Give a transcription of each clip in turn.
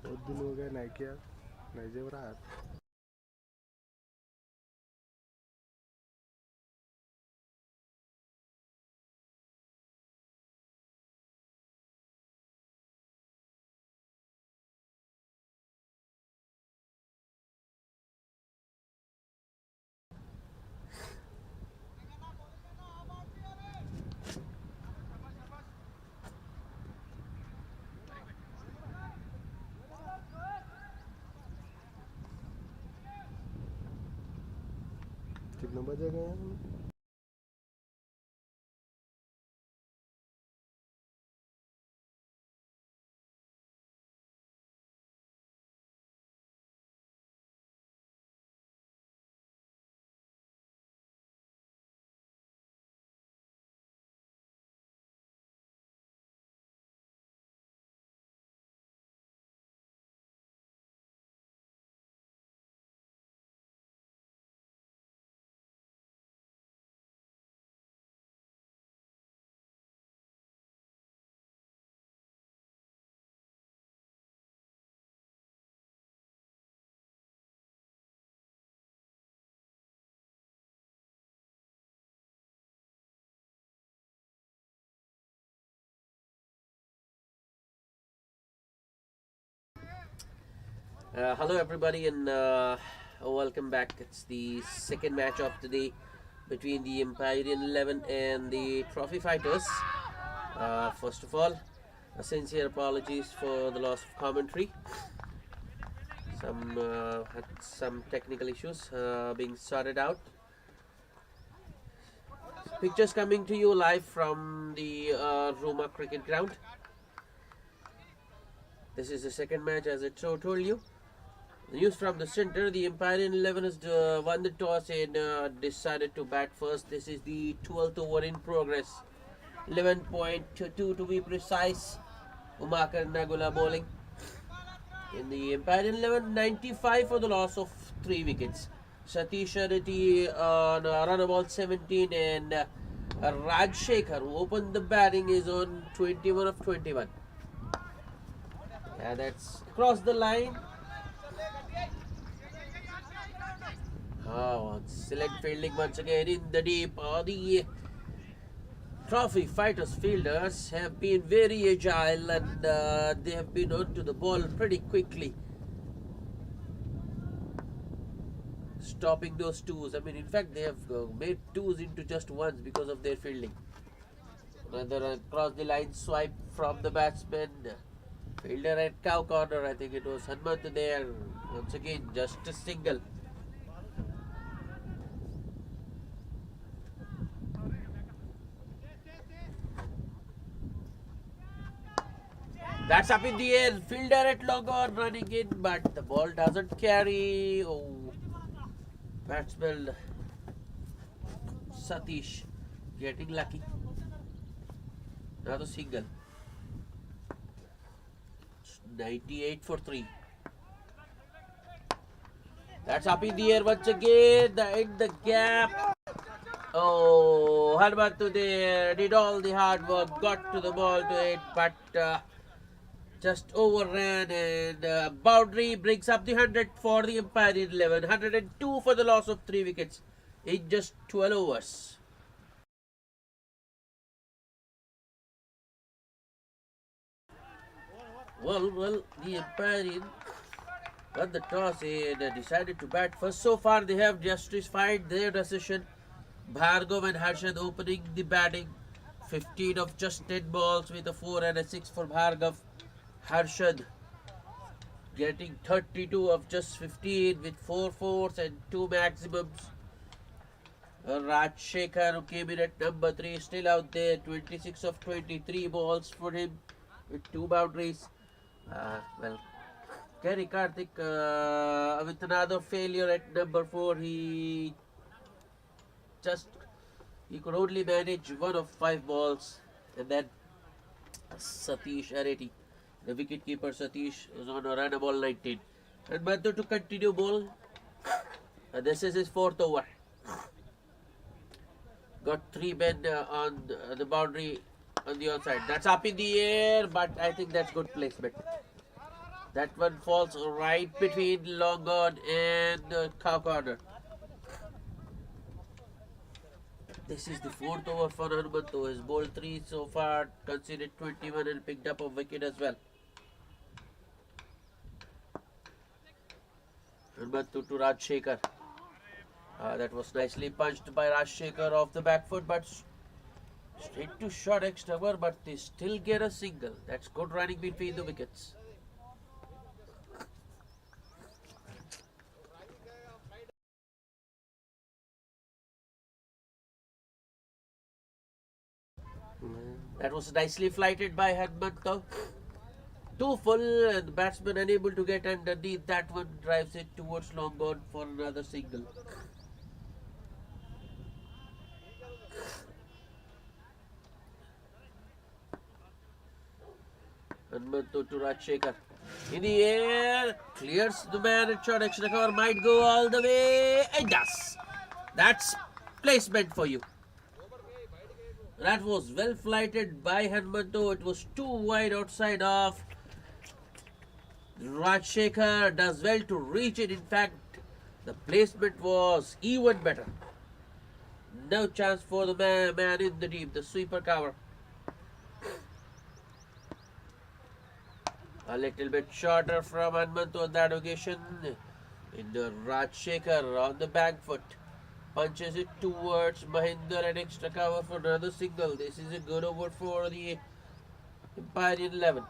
बहुत दिन हो गए नहीं किया, नहीं जेब रहा। कितने बजे गए हैं? Hello everybody and welcome back. It's the second match of the day between the Empyrean 11 and the Trophy Fighters. First of all, sincere apologies for the loss of commentary. Had some technical issues being sorted out. Pictures coming to you live from the Ruma cricket ground. This is the second match, as I told you. News from the center: the Empyrean 11 has won the toss and decided to bat first. This is the 12th over in progress. 11.2 to be precise. Umakar Nagula bowling. In the Empyrean 11, 95 for the loss of 3 wickets. Satish Reddy on run about 17 and Rajshekhar, who opened the batting, is on 21 of 21. Yeah, that's across the line. Select fielding once again in the deep. The Trophy Fighters fielders have been very agile and they have been onto the ball pretty quickly, stopping those twos. I mean, in fact, they have made twos into just ones because of their fielding. Another across the line swipe from the batsman. Fielder at cow corner. I think it was Hanmant there. Once again, just a single. That's up in the air. Fielder at long on running in, but the ball doesn't carry. Oh, batsman Satish getting lucky. Another single. 98 for 3. That's up in the air once again. In the gap. Oh, Harmatu there did all the hard work, got to the ball to it, but just overran, and boundary brings up the 100 for the Empyrean 11. 102 for the loss of 3 wickets in just 12 overs. Well, the Empyrean won the toss and decided to bat first. So far, they have justified their decision. Bhargav and Harshad opening the batting. 15 of just 10 balls with a 4 and a 6 for Bhargav. Harshad getting 32 of just 15 with 4 fours and 2 maximums. Rajshekhar, who came in at number 3, still out there. 26 of 23 balls for him with 2 boundaries. Well, Kerry Karthik with another failure at number 4. He could only manage 1 of 5 balls, and then Satish Areti, the wicketkeeper Satish, is on a run ball 19. And Madhu to continue ball. This is his fourth over. Got three men on the boundary on the outside. That's up in the air, but I think that's good placement. That one falls right between long on and cow corner. This is the fourth over for Hanumantu. His ball 3 so far, conceded 21 and picked up a wicket as well. Hanumantu to Rajshekhar. That was nicely punched by Rajshekhar off the back foot, but straight to short extra cover, but they still get a single. That's good running between the wickets. That was nicely flighted by Hanumantu. Too full and the batsman unable to get underneath. That one drives it towards long on for another single. Hanumantu to Rajshekhar. In the air, clears the man at short extra cover, might go all the way. It does. That's placement for you. That was well flighted by Hanumantu. It was too wide outside off. Rajshekhar does well to reach it. In fact, the placement was even better. No chance for the man in the deep, the sweeper cover. A little bit shorter from Hanumantu on that occasion. In the Rajshekhar on the back foot. Punches it towards Mahinder and extra cover for another single. This is a good over for the Empyrean 11.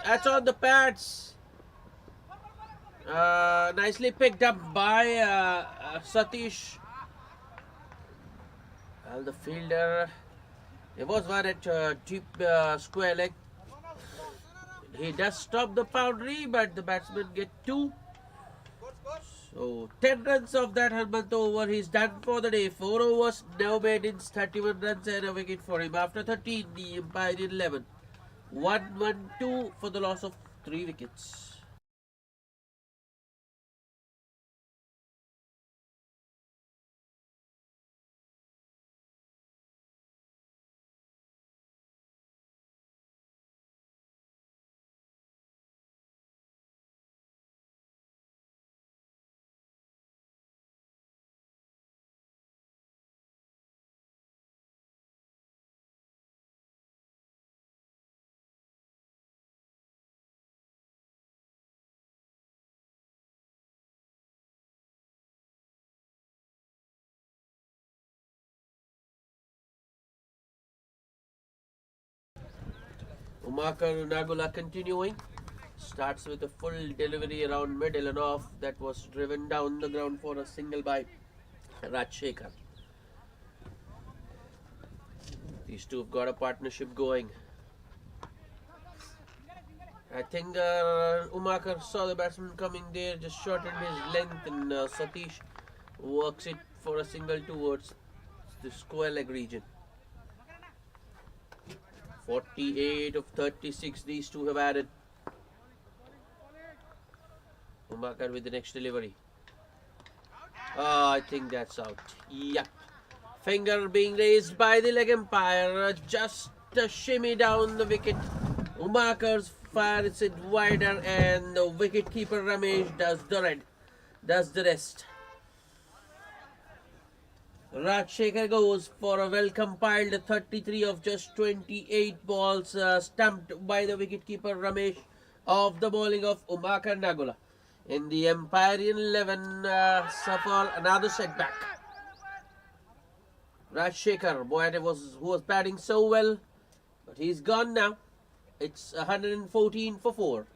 That's on the pads. Nicely picked up by Satish. Well, the fielder, there was one at deep square leg. He does stop the boundary, but the batsman get 2. So 10 runs of that Hanumantu over. He's done for the day. 4 overs, no maidens, 31 runs and a wicket for him. After 13, the Empyrean 11. 1-1-2 for the loss of 3 wickets. Umakar Nagula continuing. Starts with a full delivery around middle and off. That was driven down the ground for a single by Rajshekhar. These two have got a partnership going. I think Umakar saw the batsman coming there, just shortened his length, and Satish works it for a single towards the square leg region. 48 of 36 these two have added. Umakar with the next delivery. I think that's out. Yep. Finger being raised by the leg umpire. Just a shimmy down the wicket. Umakar's fires it wider, and the wicket keeper Ramesh does the rest. Rajshekhar goes for a well compiled 33 of just 28 balls, stumped by the wicketkeeper Ramesh of the bowling of Umakar Nagula. In the Empyrean 11 suffer another setback. Rajshekhar, who was batting so well, but he's gone now. It's 114 for 4.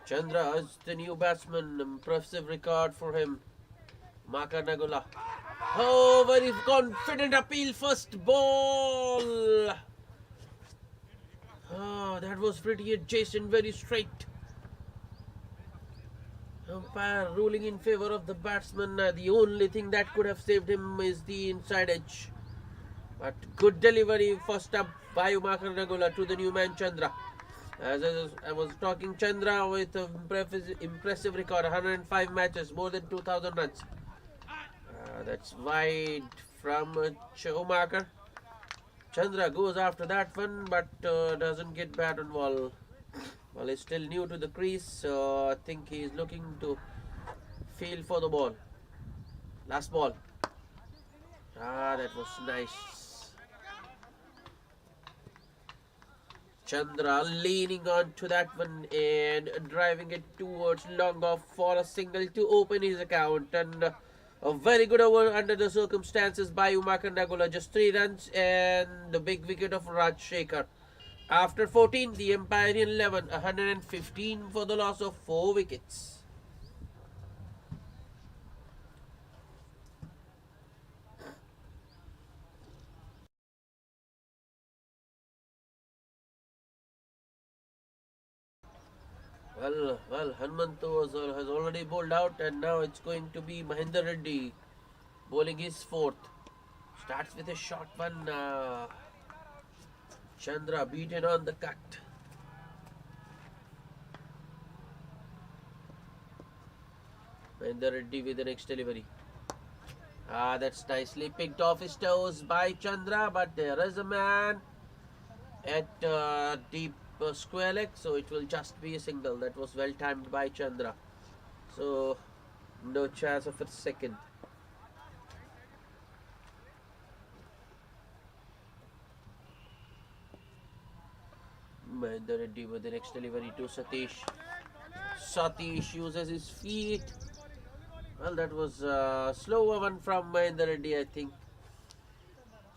Chandra is the new batsman. Impressive record for him. Makarnagula. Oh, very confident appeal. First ball. Oh, that was pretty adjacent, very straight. Umpire ruling in favor of the batsman. The only thing that could have saved him is the inside edge. But good delivery first up by Makarnagula to the new man Chandra. As I was talking, Chandra with an impressive record, 105 matches, more than 2,000 runs. That's wide from Schumacher. Chandra goes after that one, but doesn't get bat on ball. Well, he's still new to the crease, so I think he's looking to feel for the ball. Last ball. That was nice. Chandra leaning on to that one and driving it towards long off for a single to open his account. And a very good over under the circumstances by Makarnagula. Just 3 runs and the big wicket of Rajshekhar. After 14, the Empyrean 11, 115 for the loss of 4 wickets. Well, Hanumantu has already bowled out, and now it's going to be Mahendra Reddy bowling his 4th. Starts with a short one. Chandra beaten on the cut. Mahendra Reddy with the next delivery. That's nicely picked off his toes by Chandra, but there is a man at deep square leg, so it will just be a single. That was well timed by Chandra, so no chance of a second. Mahendra Reddy with the next delivery to Satish. Satish uses his feet. Well, that was a slower one from Mahendra Reddy, I think.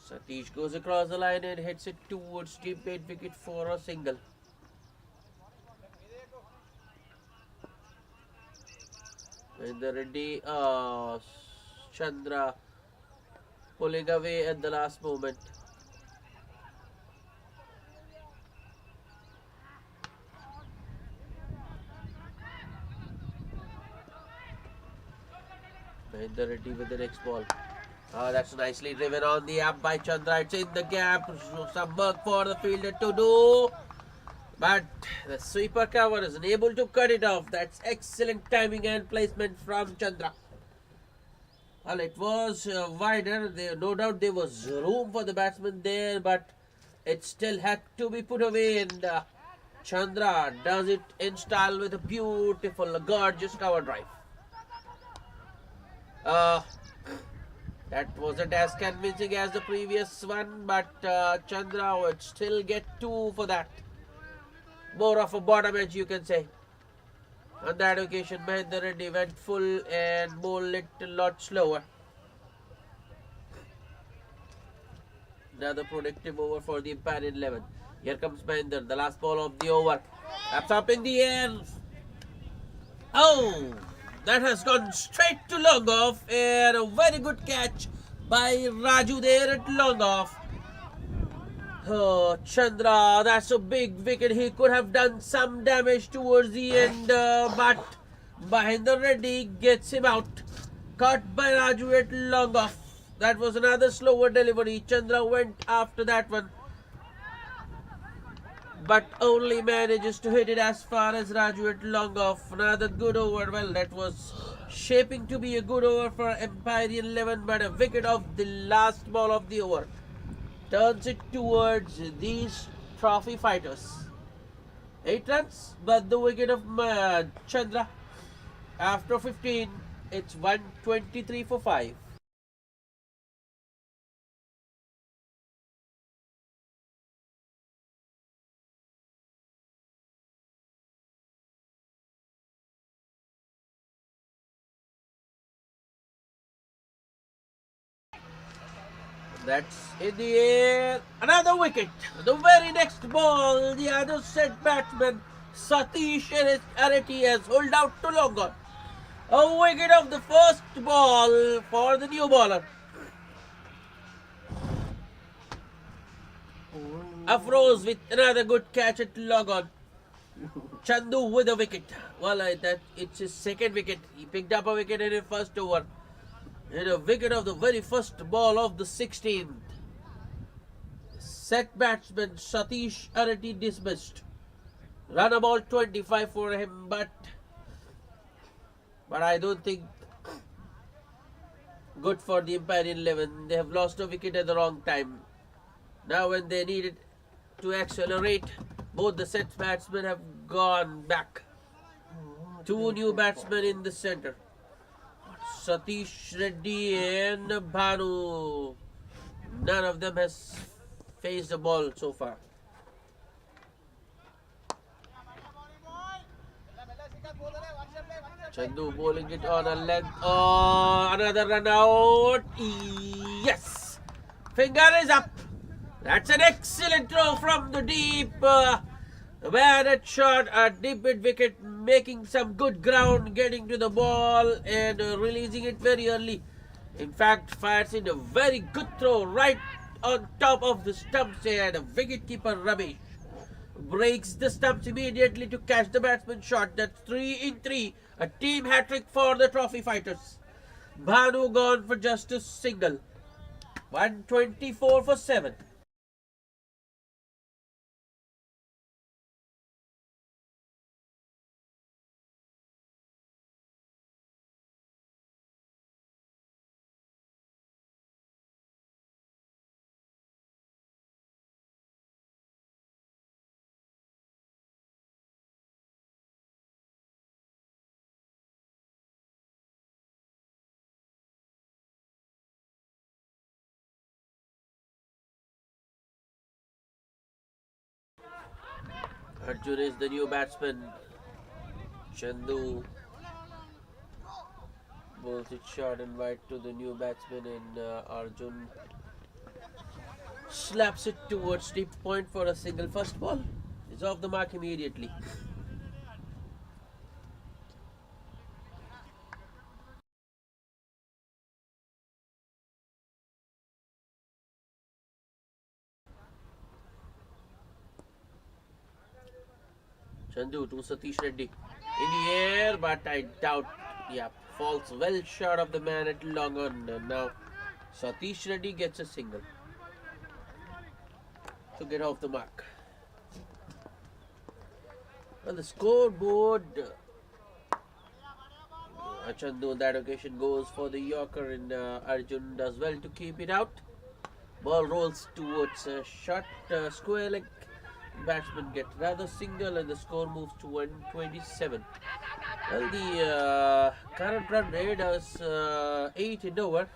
Satish goes across the line and hits it towards deep mid wicket for a single. Mahendra Reddy, Chandra pulling away at the last moment. Mahendra Reddy with the next ball. That's nicely driven on the up by Chandra. It's in the gap. Some work for the fielder to do. But the sweeper cover is unable to cut it off. That's excellent timing and placement from Chandra. Well, it was wider. No doubt there was room for the batsman there, but it still had to be put away. And Chandra does it in style with a beautiful, gorgeous cover drive. That wasn't as convincing as the previous one, but Chandra would still get 2 for that. More of a bottom edge, you can say. On that occasion, Mahendra Reddy went full and bowled it a lot slower. Another productive over for the Empyrean 11. Here comes Mahendra, the last ball of the over. Taps up in the air. Oh! That has gone straight to long off, and a very good catch by Raju there at long off. Oh, Chandra, that's a big wicket. He could have done some damage towards the end, but Mahendra Reddy gets him out. Caught by Raju at long off. That was another slower delivery. Chandra went after that one, but only manages to hit it as far as Raju at long off. Another good over. Well, that was shaping to be a good over for Empyrean 11, but a wicket of the last ball of the over turns it towards these trophy fighters. 8 runs, but the wicket of Chandra. After 15, it's 123 for 5. That's in the air. Another wicket. The very next ball, the other set batsman Satish Arati has pulled out to long on. A wicket of the first ball for the new bowler. Afroz with another good catch at long on. Chandu with a wicket. Well, it's his second wicket. He picked up a wicket in his first over. And a wicket of the very first ball of the 16th. Set batsman Satish Arati dismissed. Run about 25 for him, but I don't think good for the Empyrean 11. They have lost a wicket at the wrong time. Now when they needed to accelerate, both the set batsmen have gone back. Two new batsmen in the centre. Satish Reddy and Bhanu. None of them has faced the ball so far. Chandu bowling it on a length. Oh, another run out. Yes. Finger is up. That's an excellent throw from the deep. Bad shot, a deep mid wicket, making some good ground, getting to the ball and releasing it very early. In fact, fires in a very good throw right on top of the stumps, and a wicketkeeper Ramesh breaks the stumps immediately to catch the batsman's shot. That's 3 in 3, a team hat-trick for the trophy fighters. Bhanu gone for just a single. 124 for 7. Arjun is the new batsman. Chandu bowls it short and wide to the new batsman, and Arjun slaps it towards deep point for a single. First ball is off the mark immediately. Chandu to Satish Reddy in the air, but I doubt. Yeah, falls well short of the man at long on. And now Satish Reddy gets a single to get off the mark. Well, the scoreboard. Chandu on that occasion goes for the Yorker, and Arjun does well to keep it out. Ball rolls towards a short square leg. Batsmen get rather single, and the score moves to 127. Well, the current run rate is 8 in over.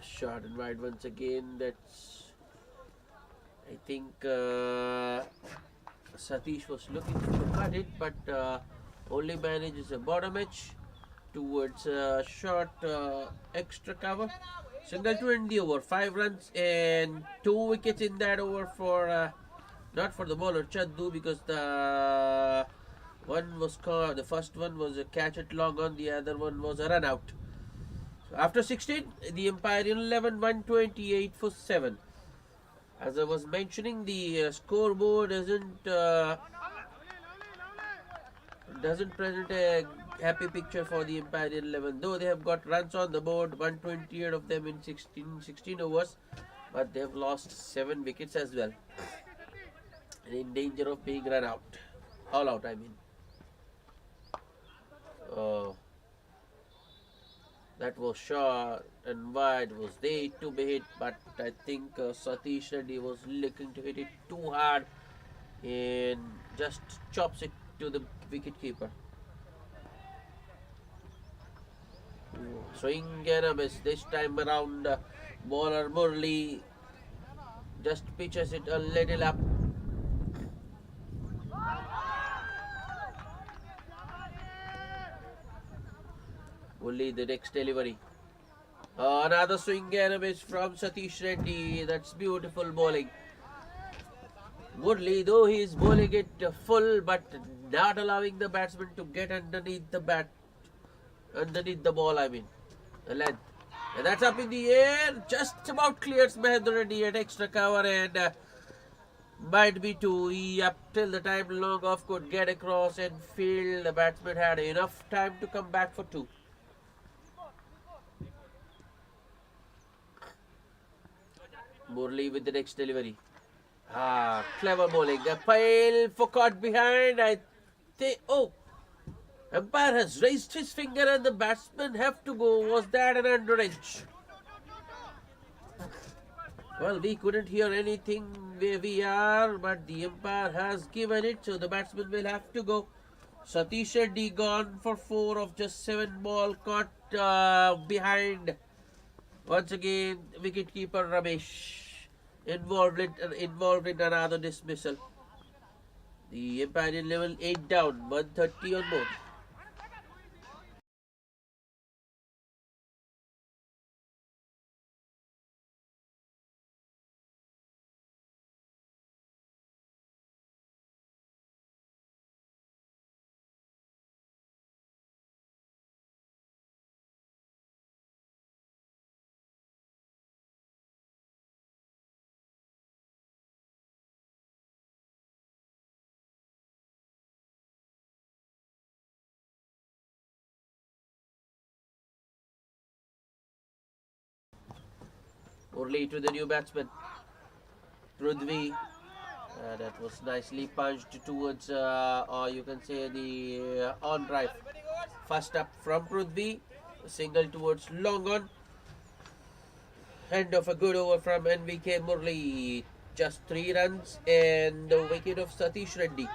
Short and wide once again. That's, I think, Satish was looking to cut it, but only manages a bottom edge towards short extra cover. Single to end the over. 5 runs and 2 wickets in that over for not for the bowler Chandu, because the one was caught. The first one was a catch at long on. The other one was a run out. So after 16, the Empyrean 11 128 for 7. As I was mentioning, the scoreboard doesn't present a happy picture for the Empyrean 11, though they have got runs on the board, 128 of them in 16 overs, but they have lost 7 wickets as well, and in danger of being run out, all out I mean. That was short and wide, was there to be hit, but I think Satish Reddy was looking to hit it too hard and just chops it to the wicket keeper. Swing and a miss. This time around, bowler Murli just pitches it a little up. Murli, the next delivery. Another swing and a miss from Satish Reddy. That's beautiful bowling. Woodley, though he is bowling it full, but not allowing the batsman to get underneath the ball. I mean, the length. And that's up in the air, just about clears Mahendra Reddy at extra cover, and might be two. Up till the time long off could get across and field. The batsman had enough time to come back for two. Murli with the next delivery. Clever bowling. A pile for caught behind. I think. Oh, umpire has raised his finger and the batsmen have to go. Was that an underage? Well, we couldn't hear anything where we are, but the umpire has given it, so the batsman will have to go. Satish Reddy gone for 4 of just 7 ball, caught behind. Once again, wicketkeeper Ramesh involved in another dismissal. The Empyrean level 8 down, 130 on board. Murli to the new batsman, Prudvi. That was nicely punched towards, or you can say the on drive. First up from Prudvi, single towards long on. End of a good over from NVK Murli. Just 3 runs and the wicket of Satish Reddy.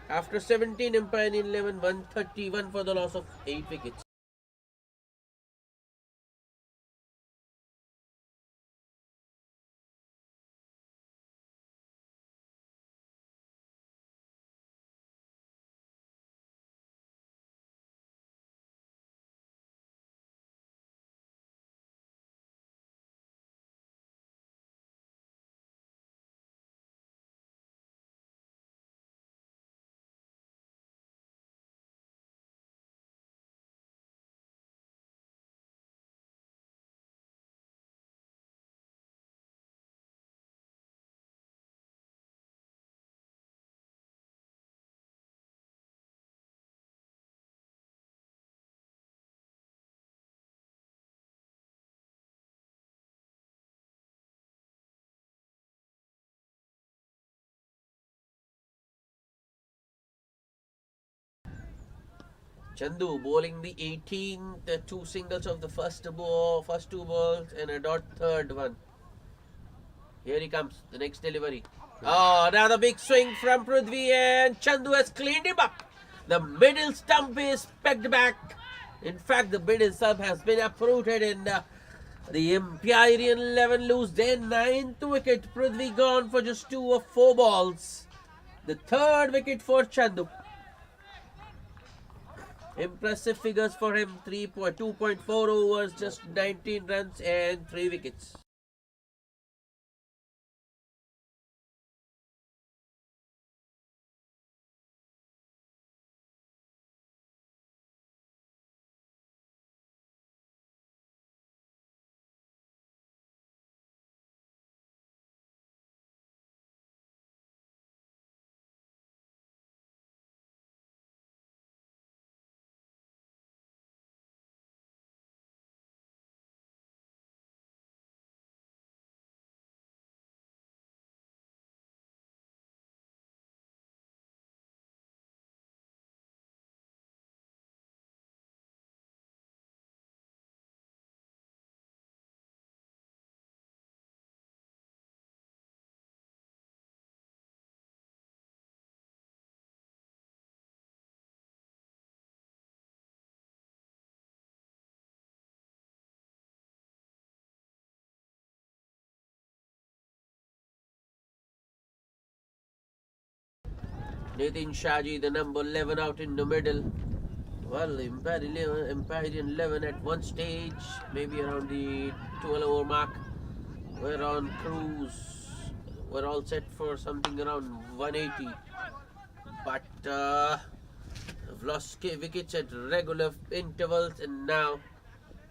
After 17, Empyrean 11, 131 for the loss of 8 wickets. Chandu bowling the 18th, 2 singles of the first 2 balls and a dot third one. Here he comes, the next delivery. Oh, another big swing from Prithvi and Chandu has cleaned him up. The middle stump is pegged back. In fact, the middle stump has been uprooted and the Empyrean 11 lose their 9th wicket. Prithvi gone for just 2 of 4 balls. The 3rd wicket for Chandu. Impressive figures for him, 2.4 overs, just 19 runs and 3 wickets. Nitin Shaji, the number 11 out in the middle. Well, Empyrean 11 at one stage, maybe around the 12 over mark, were on cruise. were all set for something around 180, but have lost wickets at regular intervals, and now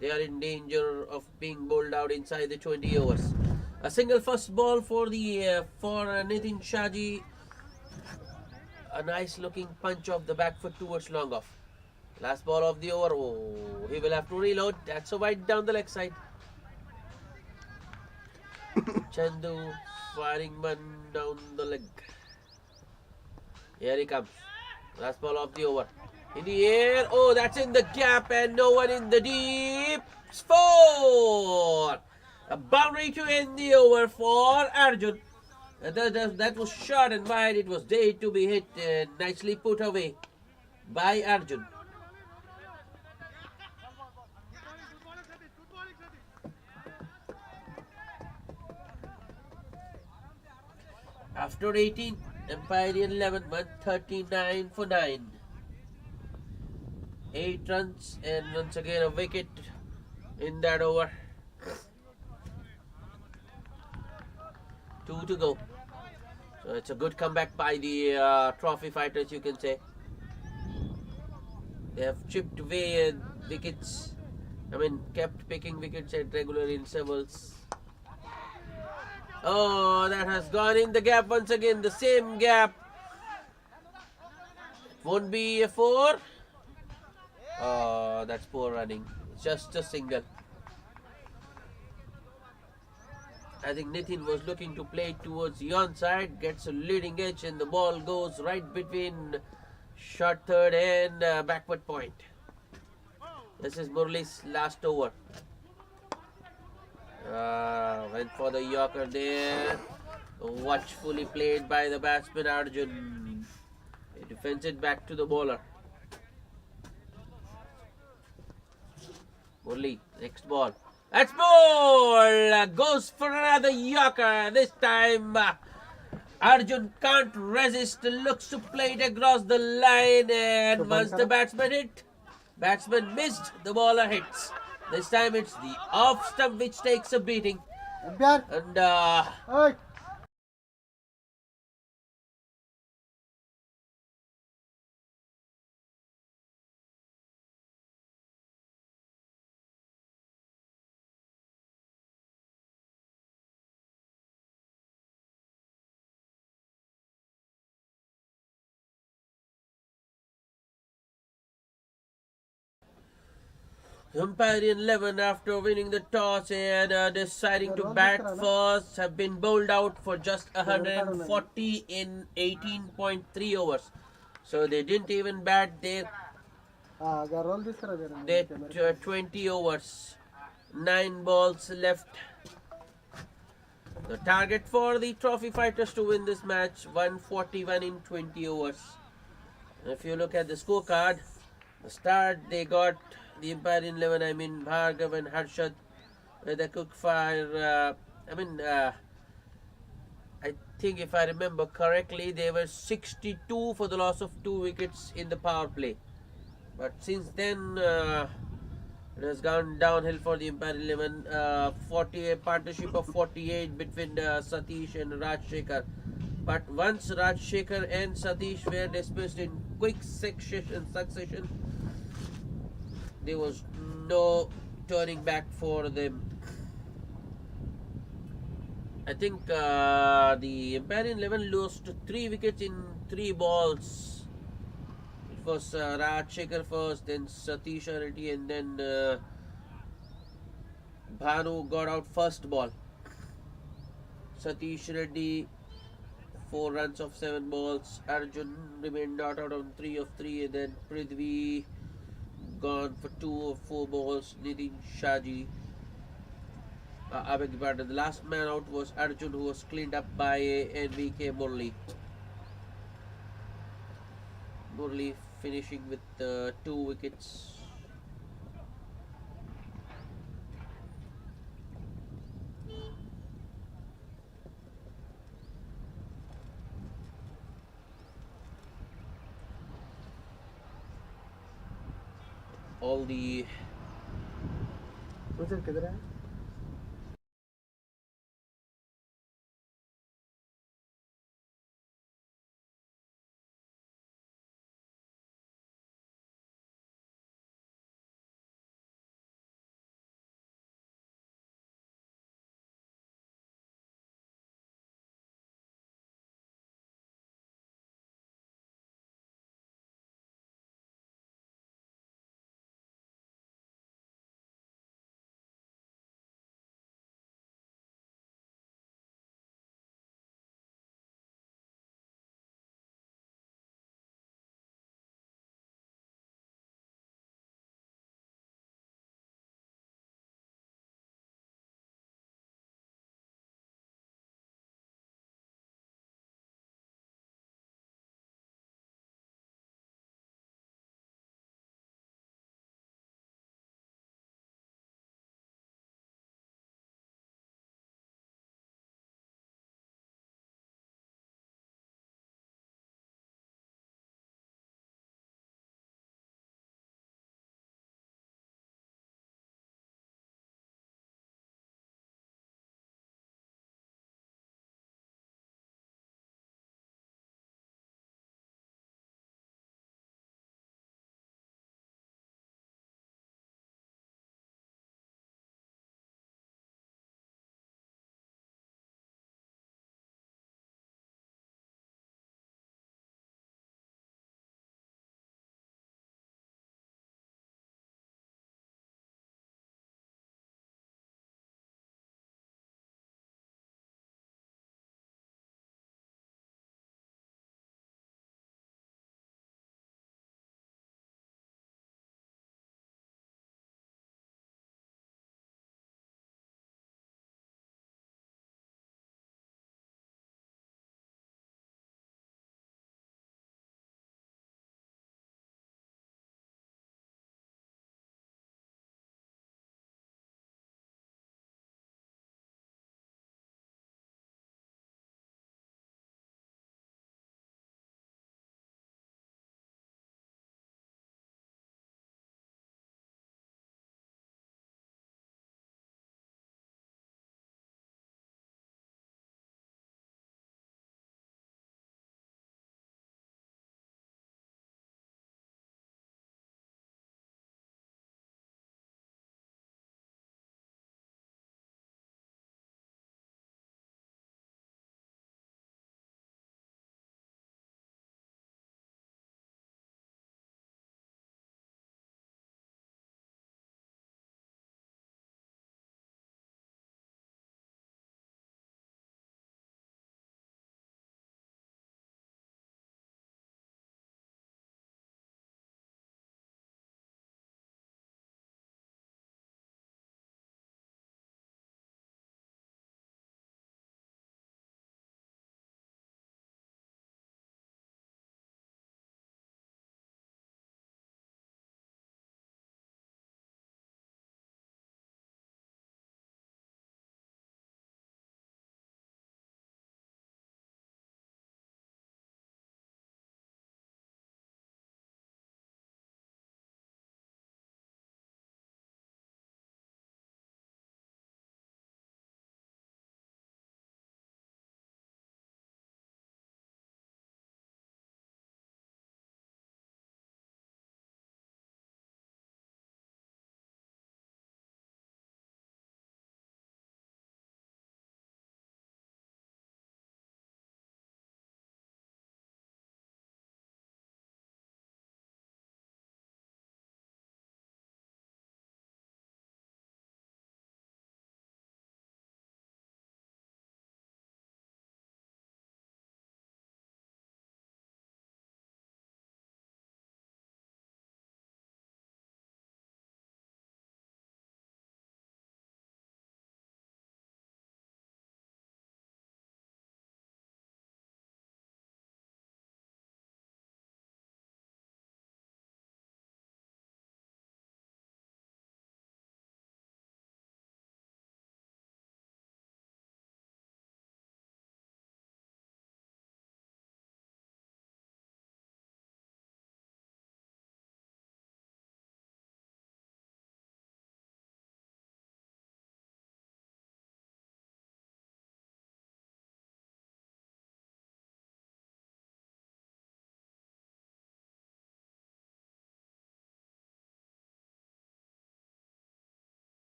they are in danger of being bowled out inside the 20 overs. A single first ball for the Nitin Shaji. A nice looking punch off the back foot towards long off. Last ball of the over. Oh, he will have to reload. That's a wide down the leg side. Chandu firing one down the leg. Here he comes. Last ball of the over. In the air. Oh, that's in the gap and no one in the deep. Four. A boundary to end the over for Arjun. That was short and wide. It was there to be hit and nicely put away by Arjun. After 18, Empyrean 11, 139 for 9. 8 runs and once again a wicket in that over. 2 to go. So it's a good comeback by the trophy fighters, you can say. They have chipped away wickets. Kept picking wickets at regular intervals. Oh, that has gone in the gap once again. The same gap. Won't be a 4. Oh, that's poor running. Just a single. I think Nitin was looking to play towards the onside. Gets a leading edge and the ball goes right between short third and backward point. This is Murali's last over. Went for the Yorker there. Watchfully played by the batsman Arjun. He defends it back to the bowler. Murali, next ball. That's ball! Goes for another Yorker. This time Arjun can't resist. Looks to play it across the line, and once the batsman missed, the bowler hits. This time it's the off stump which takes a beating. And Empyrean 11, after winning the toss and deciding to bat first, have been bowled out for just 140 in 18.3 overs. So they didn't even bat their 20 overs. 9 balls left. The target for the trophy fighters to win this match, 141 in 20 overs. If you look at the scorecard, the start they got, the Empyrean 11, Bhargav and Harshad, with a quick fire. I think if I remember correctly, they were 62 for the loss of 2 wickets in the power play. But since then, it has gone downhill for the Empyrean 11. A partnership of 48 between Satish and Rajshekhar. But once Rajshekhar and Satish were dismissed in quick succession, there was no turning back for them. I think the Empyrean 11 lost 3 wickets in 3 balls. It was Rajshekhar first, then Satish Reddy, and then Bhanu got out first ball. Satish Reddy 4 runs of 7 balls. Arjun remained not out on 3 of 3, and then Prithvi gone for 2 of 4 balls. Nitin Shaji, I beg your pardon, the last man out was Arjun, who was cleaned up by NVK Murali. Murali finishing with 2 wickets. All the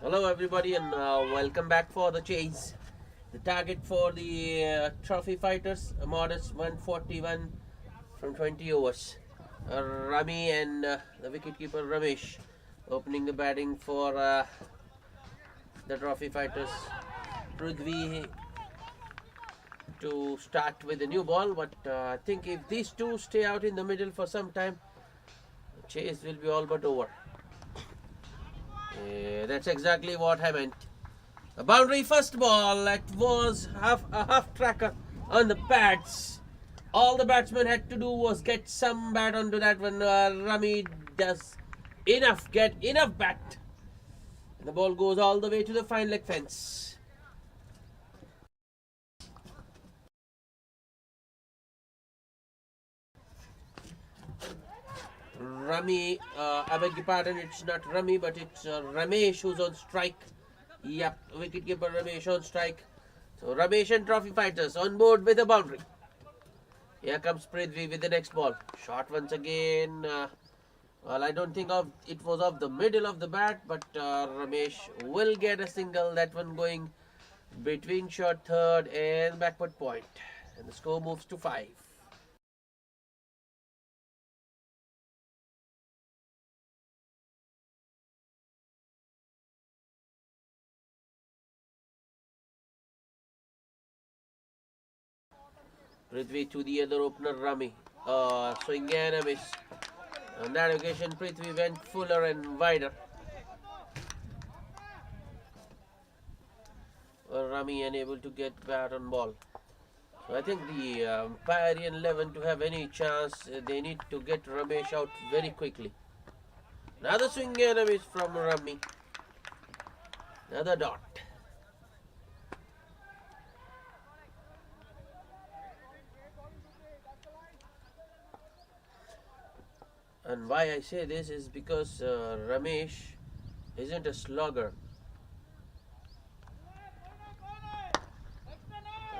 Hello everybody and welcome back for the chase. The target for the trophy fighters, a modest 141 from 20 overs. Rami and the wicketkeeper Ramesh opening the batting for the trophy fighters. Prithvi to start with the new ball, but I think if these two stay out in the middle for some time, the chase will be all but over. That's exactly what I meant. A boundary first ball. That was a half tracker on the pads. All the batsman had to do was get some bat onto that when Rami does get enough bat. And the ball goes all the way to the fine leg fence. Rami, I beg your pardon, it's not Rami, but it's Ramesh who's on strike. Yep, wicketkeeper Ramesh on strike. So Ramesh and trophy fighters on board with a boundary. Here comes Prithvi with the next ball. Shot once again. Well, I don't think it was off the middle of the bat, but Ramesh will get a single. That one going between short third and backward point. And the score moves to 5. Prithvi to the other opener Rami. Swing and a miss. On that occasion, Prithvi went fuller and wider. Rami unable to get bat on ball. So I think the Empyrean 11 to have any chance, they need to get Ramesh out very quickly. Another swing and a miss from Rami. Another dot. And why I say this is because Ramesh isn't a slugger.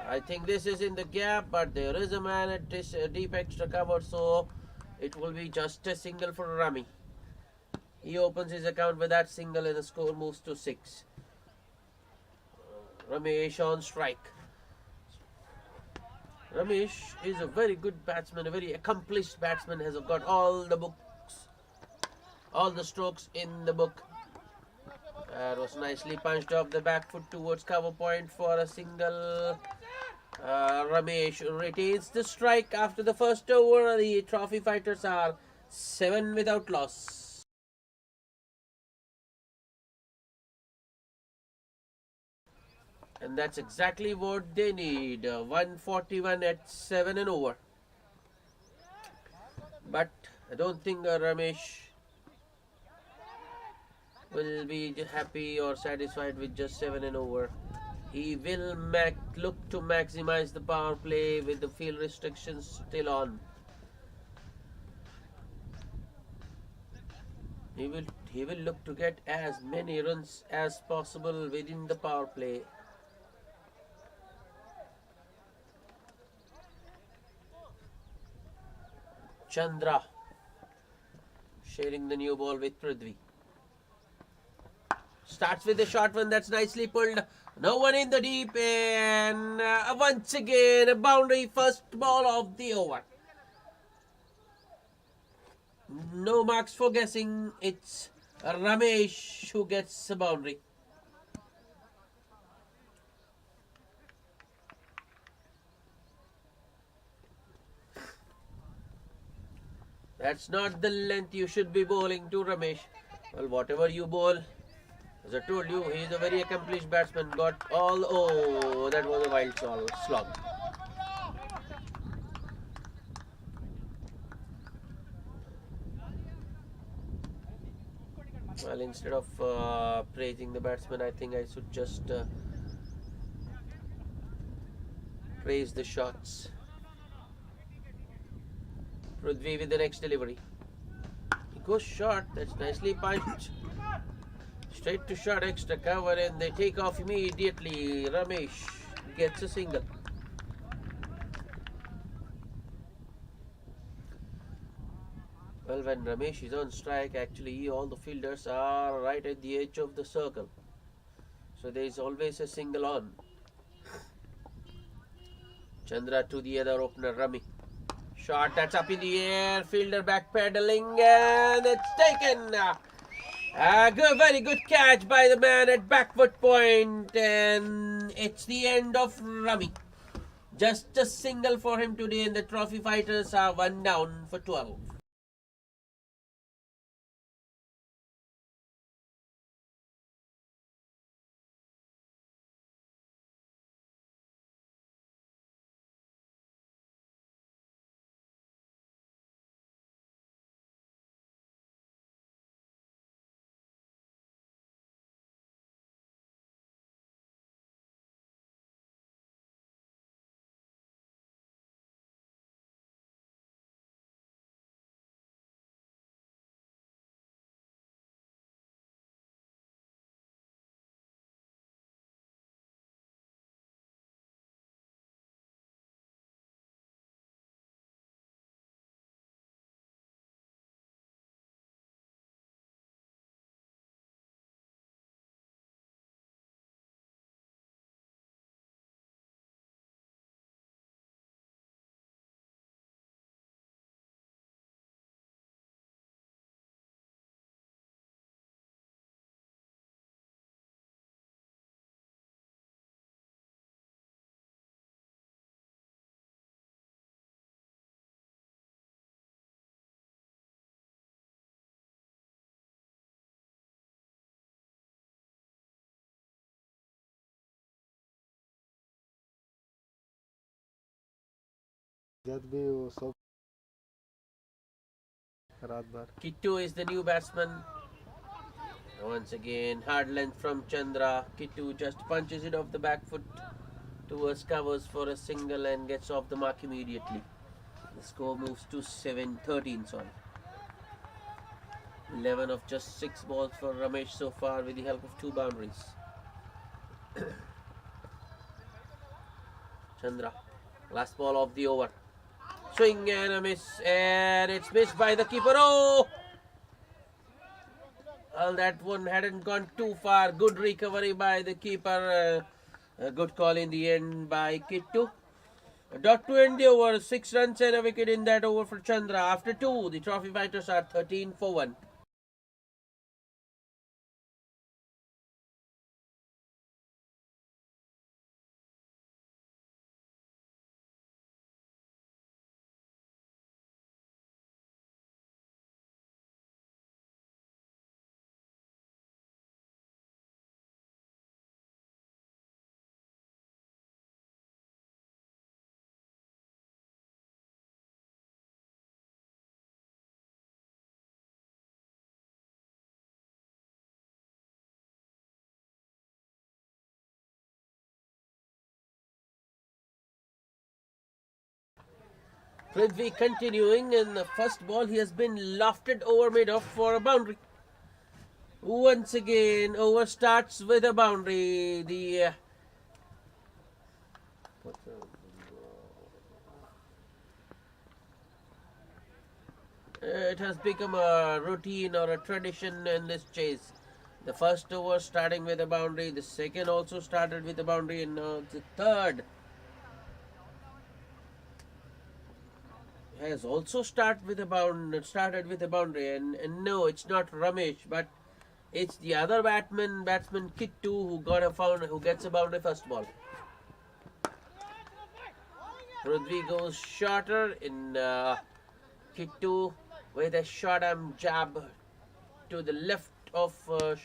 I think this is in the gap, but there is a man at this deep extra cover, so it will be just a single for Rami. He opens his account with that single and the score moves to 6. Ramesh on strike. Ramesh is a very good batsman, a very accomplished batsman, has got all the strokes in the book. That was nicely punched off the back foot towards cover point for a single. Ramesh retains the strike after the first over. The trophy fighters are 7 without loss. And that's exactly what they need. 141 at 7 and over. But I don't think Ramesh will be happy or satisfied with just 7 and over. He will look to maximize the power play with the field restrictions still on. He will look to get as many runs as possible within the power play. Chandra sharing the new ball with Prithvi. Starts with a short one that's nicely pulled. No one in the deep, and once again a boundary first ball of the over. No marks for guessing. It's Ramesh who gets a boundary. That's not the length you should be bowling to, Ramesh. Well, whatever you bowl, as I told you, he is a very accomplished batsman. Got all. Oh, that was a wild slog. Well, instead of praising the batsman, I think I should just praise the shots. Prithvi with the next delivery. He goes short. That's nicely punched. Straight to short extra cover, and they take off immediately. Ramesh gets a single. Well, when Ramesh is on strike, actually all the fielders are right at the edge of the circle. So there is always a single on. Chandra to the other opener, Rami. Shot that's up in the air. Fielder backpedaling and it's taken. Very good catch by the man at back foot point, and it's the end of Rami. Just a single for him today, and the trophy fighters are 1 down for 12. जब भी वो सब रात भर. Kittu is the new batsman. Once again, hard length from Chandra. Kittu just punches it off the back foot towards covers for a single and gets off the mark immediately. The score moves to 7-13. Sorry. 11 of just 6 balls for Ramesh so far with the help of 2 boundaries. Chandra, last ball of the over. Swing and a miss, and it's missed by the keeper. Oh! Well, that one hadn't gone too far. Good recovery by the keeper. A good call in the end by Kittu. A dot to end the over. 6 runs and a wicket in that over for Chandra. After 2, the trophy fighters are 13 for 1. Prithvi continuing in the first ball. He has been lofted over mid-off for a boundary. Once again, over starts with a boundary. It has become a routine or a tradition in this chase. The first over starting with a boundary. The second also started with a boundary, and the third has also started with a boundary, and no, it's not Ramesh, but it's the other batsman Kittu who gets a boundary first ball. Prithvi goes shorter in Kittu with a short arm jab to the left of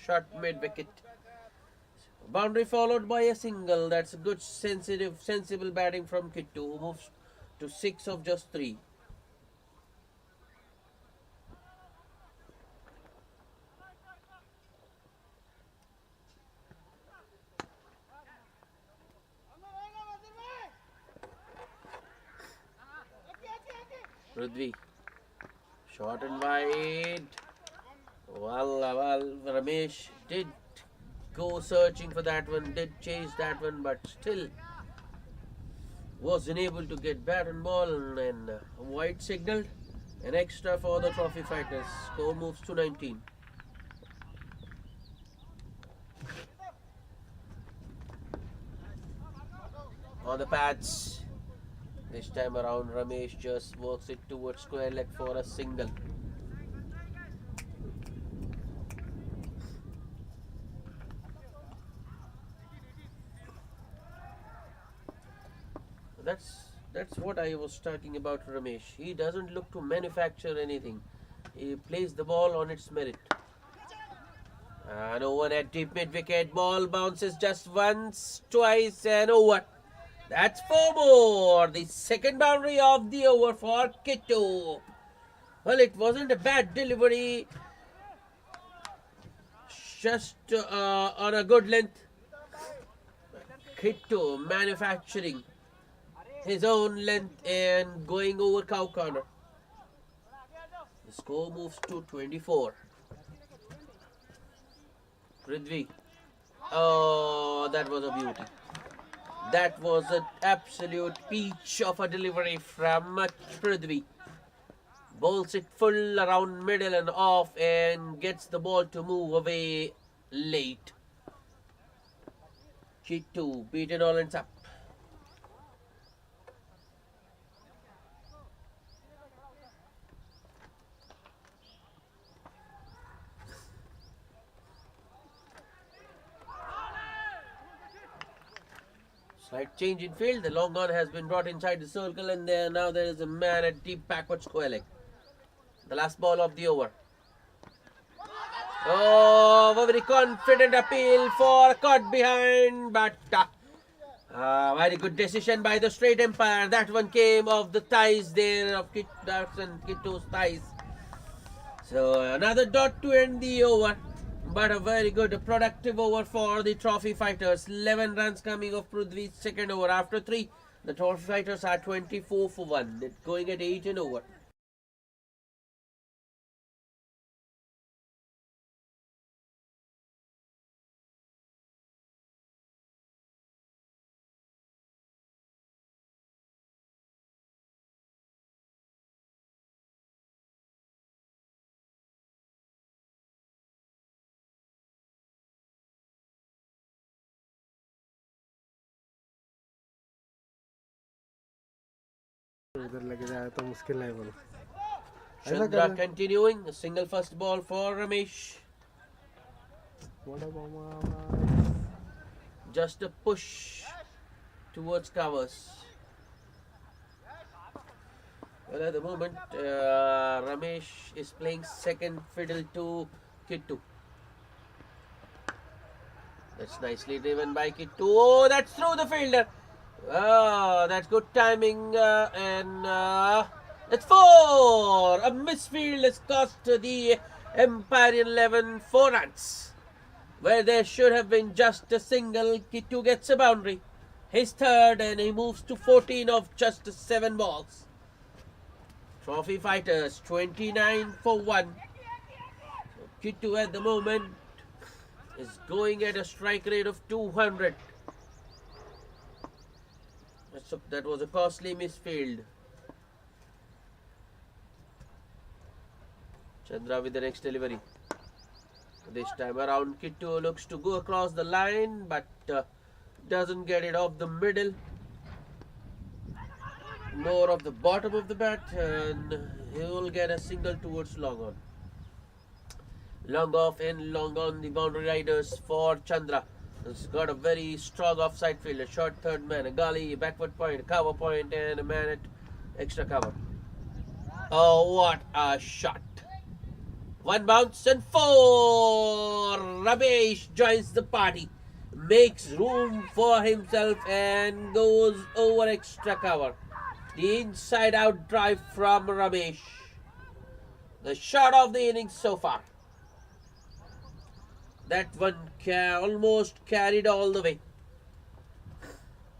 short mid wicket. Boundary followed by a single. That's a good sensible batting from Kittu, who moves to 6 of just 3. Prithvi, short and wide. Well, Ramesh did go searching for that one, did chase that one, but still wasn't able to get bat and ball, and wide signaled an extra for the trophy fighters. Score moves to 19. On the pads. This time around, Ramesh just works it towards square leg for a single. That's what I was talking about Ramesh. He doesn't look to manufacture anything. He plays the ball on its merit. And over at deep mid wicket, ball bounces just once, twice, and over. That's 4 more. The second boundary of the over for Kittu. Well, it wasn't a bad delivery. Just on a good length. Kittu manufacturing his own length and going over cow corner. The score moves to 24. Prithvi. Oh, that was a beauty. That was an absolute peach of a delivery from Prithvi. Bowls it full around middle and off and gets the ball to move away late. Kittu beaten all ends up. Slight change in field. The long on has been brought inside the circle, and now there is a man at deep backward square leg. The last ball of the over. Oh, very confident appeal for caught behind, but very good decision by the straight umpire. That one came off the thighs there of Kittu's thighs. So another dot to end the over. But a very good productive over for the trophy fighters. 11 runs coming off Prithvi's second over. After 3, the trophy fighters are 24 for 1. They're going at 8 and over. इधर लग जाए तो मुश्किल नहीं बोलो. Chandra continuing. A single first ball for Ramesh. Just a push towards covers. Well, at the moment, Ramesh is playing second fiddle to Kittu. That's nicely driven by Kittu. Oh, that's through the fielder. Oh, that's good timing. And it's 4. A misfield has cost the Empyrean 11 4 runs. Where there should have been just a single. Kittu gets a boundary. His third, and he moves to 14 of just 7 balls. Trophy fighters 29 for 1. So Kittu at the moment is going at a strike rate of 200. So that was a costly misfield. Chandra with the next delivery. This time around, Kittu looks to go across the line, but doesn't get it off the middle, nor off the bottom of the bat, and he will get a single towards long on. Long off and long on the boundary riders for Chandra. He's got a very strong offside field, a short third man, a gully, a backward point, a cover point, and a man at extra cover. Oh, what a shot! 1 bounce and 4. Ramesh joins the party, makes room for himself and goes over extra cover. The inside out drive from Ramesh. The shot of the innings so far. That one almost carried all the way.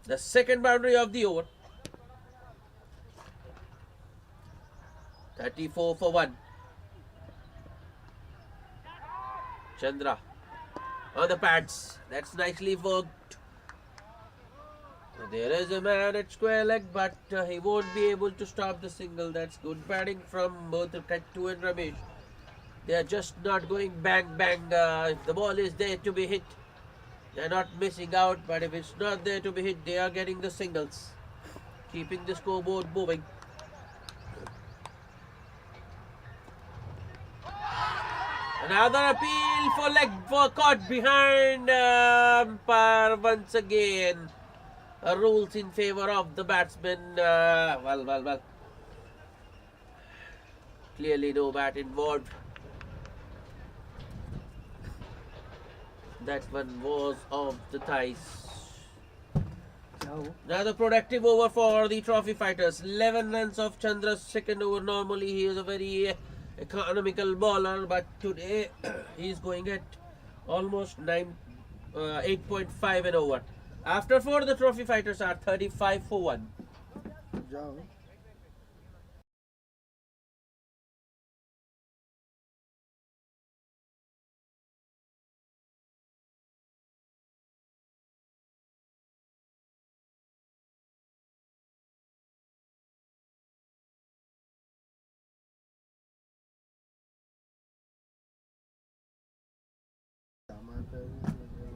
The second boundary of the over. 34 for 1. Chandra on the pads. That's nicely worked. There is a man at square leg, but he won't be able to stop the single. That's good batting from both Kittu and Ramesh. They are just not going bang bang. If the ball is there to be hit, They're not missing out, but if it's not there to be hit, they are getting the singles, keeping the scoreboard moving. Another appeal for leg for caught behind umpire once again. Rules in favor of the batsman. Well. Clearly no bat involved. That one was off the thighs. Another productive over for the trophy fighters. 11 runs of Chandra's second over. Normally he is a very economical bowler, but today he is going at almost 8.5 an over. After 4, the trophy fighters are 35 for 1.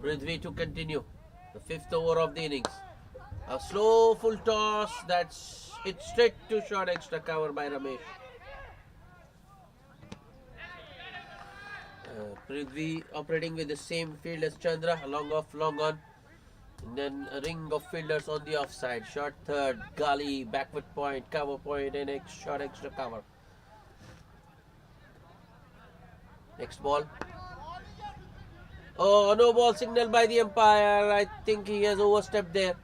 Prithvi to continue the 5th over of the innings. A slow full toss that's hit straight to short extra cover by Ramesh. Prithvi operating with the same field as Chandra, long off, long on. And then a ring of fielders on the offside. Short third, gully, backward point, cover point, and short extra cover. Next ball. Oh, no ball signal by the umpire. I think he has overstepped there.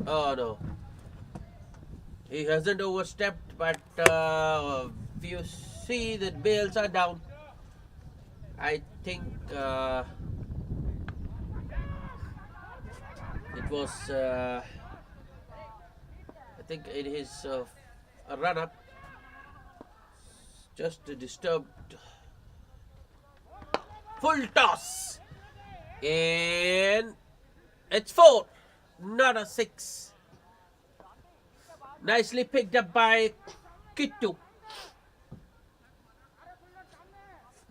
Oh no. He hasn't overstepped, but if you see that bails are down, I think it was I think it is a run up, just a disturbed full toss, and it's 4, not a 6. Nicely picked up by Kittu,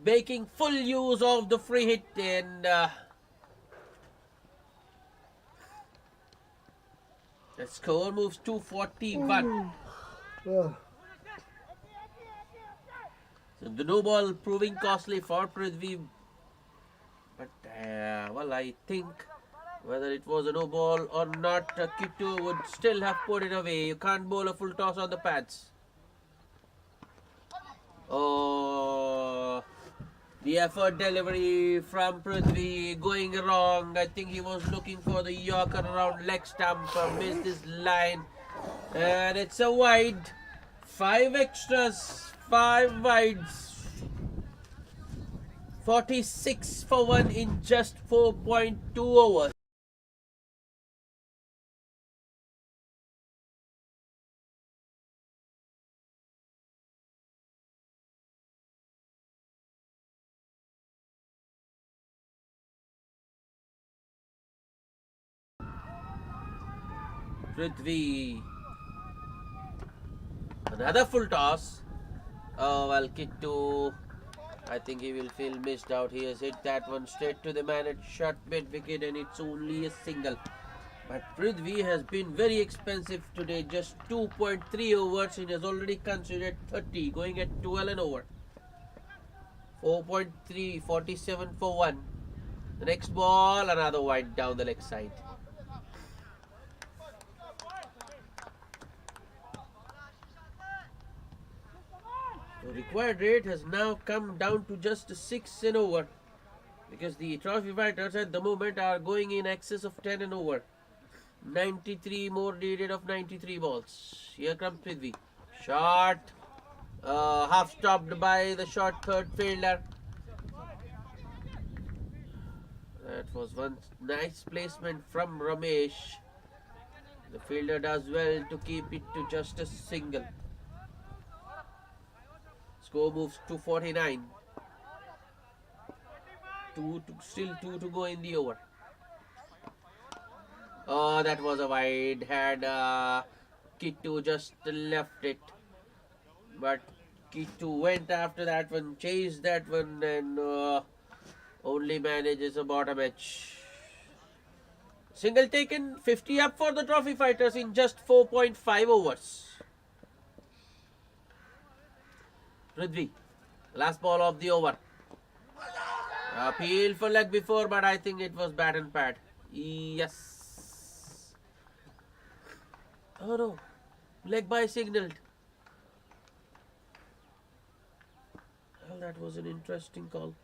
making full use of the free hit, and the score moves to 41. So the no ball proving costly for Prithvi, but well, I think whether it was a no ball or not, Kittu would still have put it away. You can't bowl a full toss on the pads. Oh, the effort delivery from Prithvi going wrong. I think he was looking for the Yorker around leg stump, missed his line, and it's a wide. 5 extras, 5 wides. 46 for 1 in just 4.2 overs. Prithvi. Another full toss. Oh, well, Kittu, I think he will feel missed out. He has hit that one straight to the man at short mid wicket, and it's only a single. But Prithvi has been very expensive today. Just 2.3 overs. He has already considered 30, going at 12 an over. 4.3, 47 for 1. The next ball, another wide down the leg side. The required rate has now come down to just 6 an over, because the trophy fighters at the moment are going in excess of 10 an over. 93 more needed of 93 balls. Here comes Prithvi. Shot. Half stopped by the short third fielder. That was one nice placement from Ramesh. The fielder does well to keep it to just a single. Score moves to 49. Still 2 to go in the over. Oh, that was a wide. Had Kittu just left it, but Kittu went after that one, chased that one, and only manages a bottom edge. Single taken, 50 up for the trophy fighters in just 4.5 overs. Prithvi, last ball of the over. Appeal for leg before, but I think it was bat and pad. Yes. Oh no, leg by signaled. Well, that was an interesting call.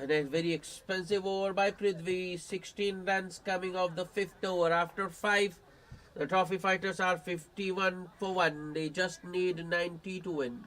And a very expensive over by Prithvi. 16 runs coming off the fifth over. After 5, the trophy fighters are 51 for 1. They just need 90 to win.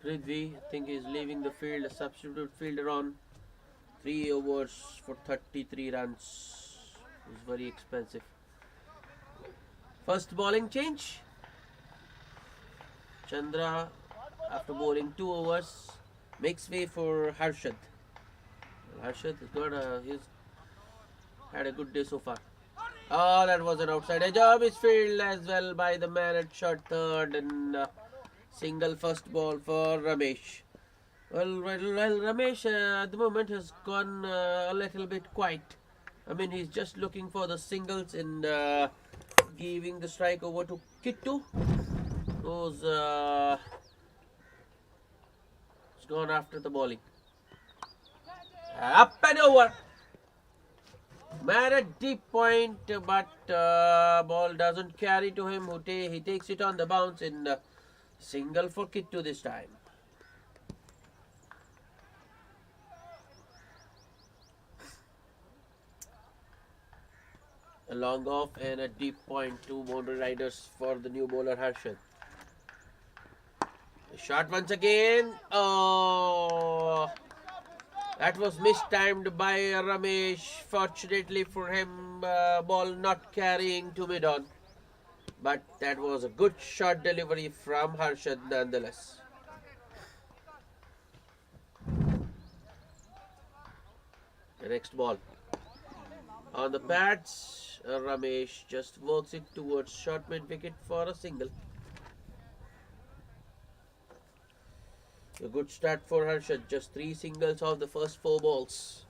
Prithvi, I think, is leaving the field. A substitute fielder on. 3 overs for 33 runs. Is very expensive. First bowling change. Chandra, after bowling 2 overs, makes way for Harshad. Harshad he's had a good day so far. Oh, that was an outside edge of his field as well by the man at short third, and single first ball for Ramesh. Well, Ramesh at the moment has gone a little bit quiet. I mean, he's just looking for the singles and giving the strike over to Kittu, who's gone after the bowling. Up and over. Man at deep point, but ball doesn't carry to him. He takes it on the bounce and single for Kittu this time. A long off and a deep point, 2 boundary riders for the new bowler Harshad. Shot once again. Oh, that was mistimed by Ramesh. Fortunately for him, ball not carrying to mid-on. But that was a good shot delivery from Harshad nonetheless. The next ball. On the pads, Ramesh just works it towards short mid-wicket for a single. A good start for Harshad. Just 3 singles of the first 4 balls.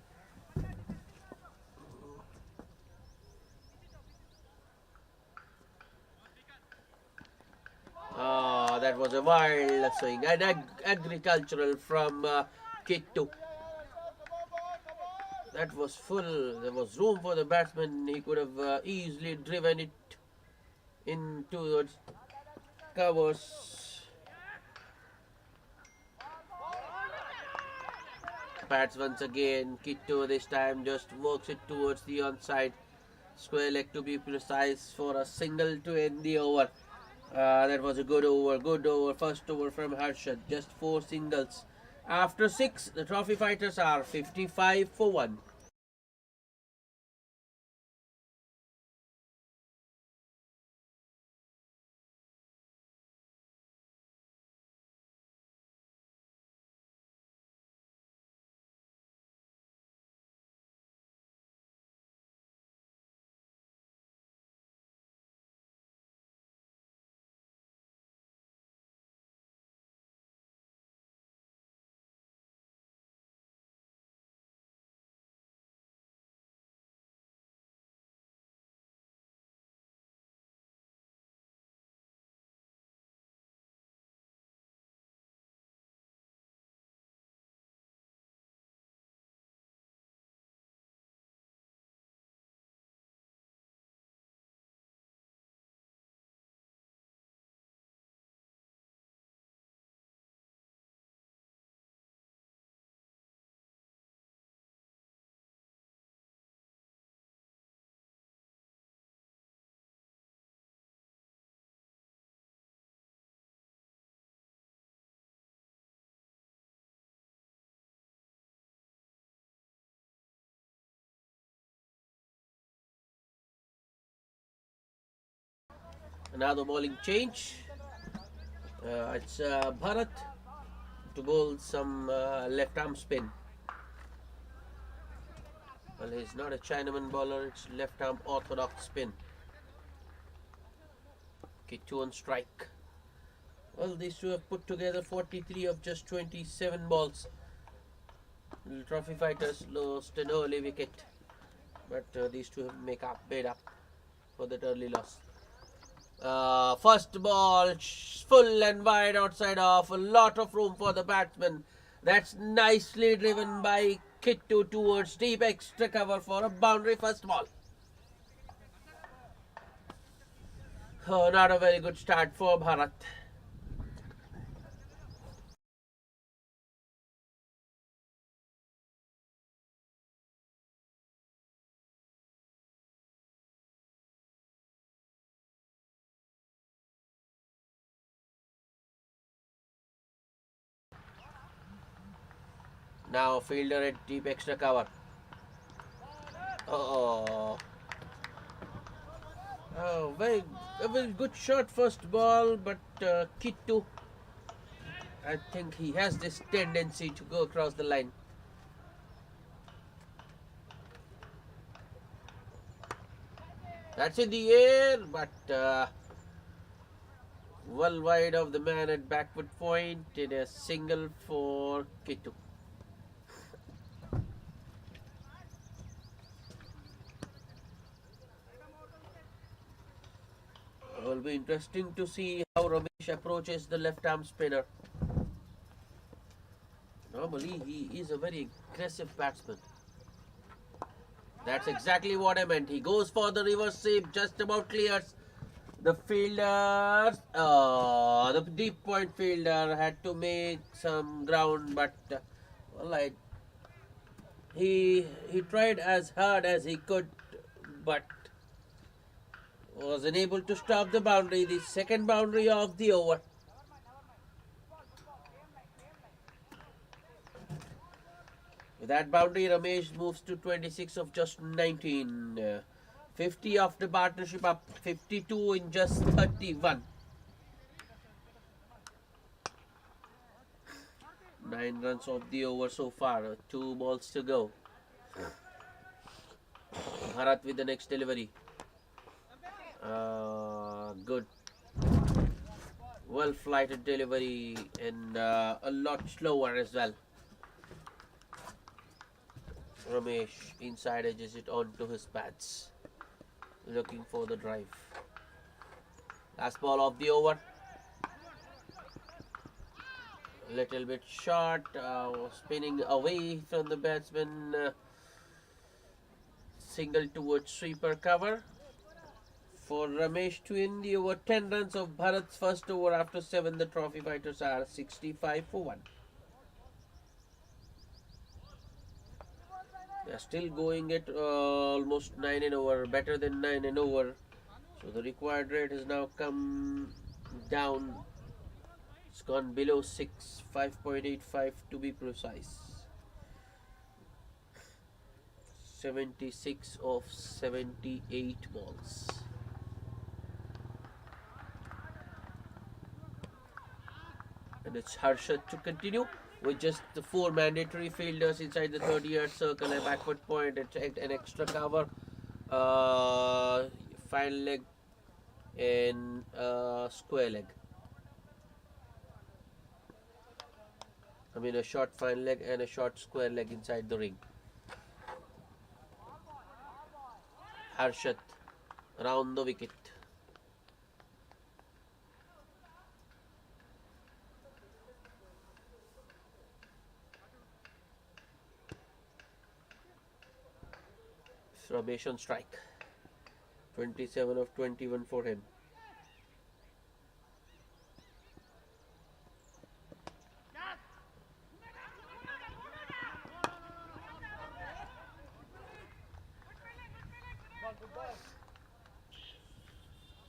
That was a wild swing and agricultural from Kittu. That was full. There was room for the batsman. He could have easily driven it into the covers. Bats once again. Kittu this time just works it towards the onside square leg to be precise for a single to end the over. That was a good over. First over from Harshad. Just 4 singles. After 6, the trophy fighters are 55 for 1. Another bowling change. It's Bharat to bowl some left arm spin. Well, he's not a Chinaman bowler, it's left arm orthodox spin. Kittu on strike. Well, these two have put together 43 of just 27 balls. The trophy fighters lost an early wicket, but these two have made up for that early loss. First ball, full and wide outside off, a lot of room for the batsman. That's nicely driven by Kittu towards deep extra cover for a boundary first ball. Oh, not a very good start for Bharat. Now fielder at deep extra cover. Oh, very good shot first ball, but Kittu, I think he has this tendency to go across the line. That's in the air, but well wide of the man at backward point in a single for Kittu. It will be interesting to see how Ramesh approaches the left arm spinner. Normally, he is a very aggressive batsman. That's exactly what I meant. He goes for the reverse sweep, just about clears the fielder. The deep point fielder had to make some ground, but well, he tried as hard as he could, but was unable to stop the boundary, the second boundary of the over. With that boundary, Ramesh moves to 26 of just 19. 50 of the partnership up, 52 in just 31. 9 runs of the over so far, 2 balls to go. Bharat with the next delivery. Good. Well flighted delivery and a lot slower as well. Ramesh inside edges it onto his pads, looking for the drive. Last ball of the over. A little bit short, spinning away from the batsman. Single towards sweeper cover for Ramesh to win the over. 10 runs of Bharat's first over after 7. The trophy fighters are 65 for 1. They are still going at almost 9 and over, better than 9 and over. So the required rate has now come down. It's gone below 6, 5.85 to be precise. 76 of 78 balls. And it's Harshad to continue with just the 4 mandatory fielders inside the 30-yard circle, a backward point, an extra cover, fine leg, and square leg. I mean a short fine leg and a short square leg inside the ring. Harshad around the wicket. Ramesh on strike. 27 of 21 for him.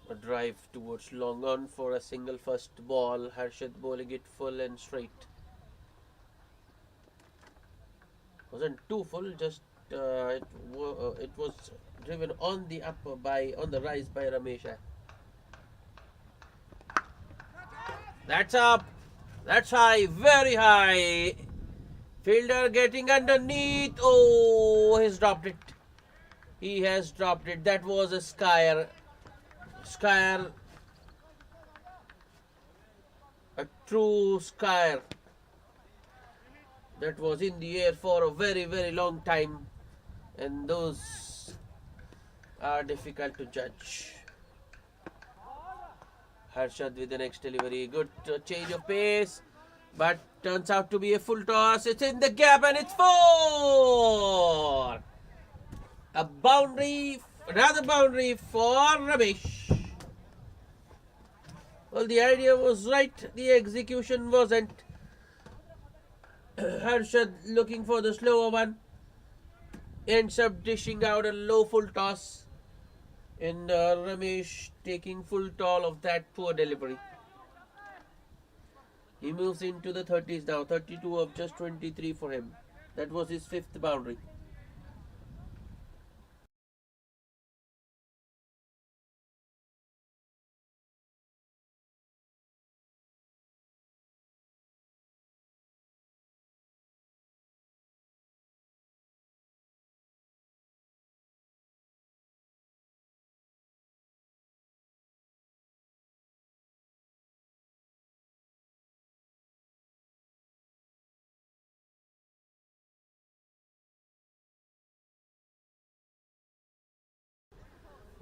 A drive towards long on for a single first ball. Harshad bowling it full and straight. Wasn't too full, just it was driven on the rise by Ramesh. That's up. That's high. Very high. Fielder getting underneath. Oh, he's dropped it. He has dropped it. That was a skier. Skier. A true skier. That was in the air for a very, very long time. And those are difficult to judge. Harshad with the next delivery. Good change of pace. But turns out to be a full toss. It's in the gap and it's 4. A boundary, another boundary for Ramesh. Well, the idea was right. The execution wasn't. Harshad looking for the slower one. Ends up dishing out a low full toss. And Ramesh taking full toll of that poor delivery. He moves into the 30s now. 32 of just 23 for him. That was his 5th boundary.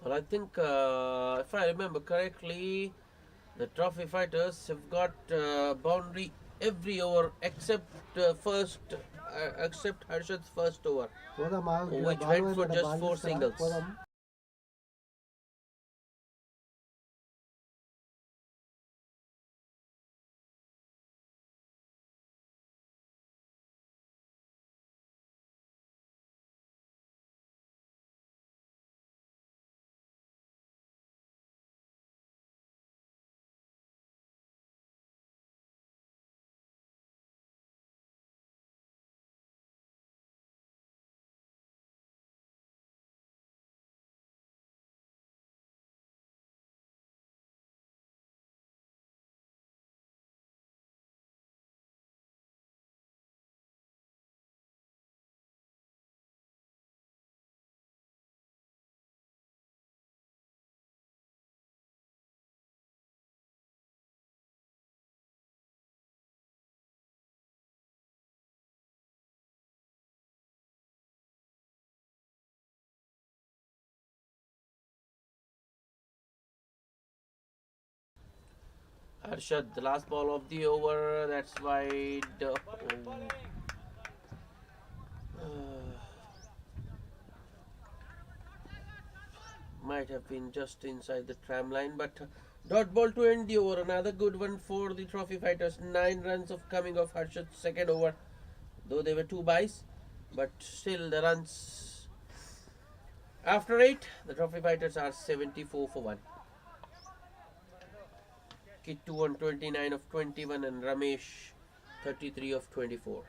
Well, I think if I remember correctly, the trophy fighters have got boundary every over except Harshad's first over, which went for just 4 singles. Harshad, the last ball of the over, that's wide. Might have been just inside the tram line, but dot ball to end the over. Another good one for the trophy fighters. 9 runs of coming off Harshad's second over, though they were 2 byes, but still the runs after 8, the trophy fighters are 74 for 1. Kittu on 29 of 21 and Ramesh 33 of 24.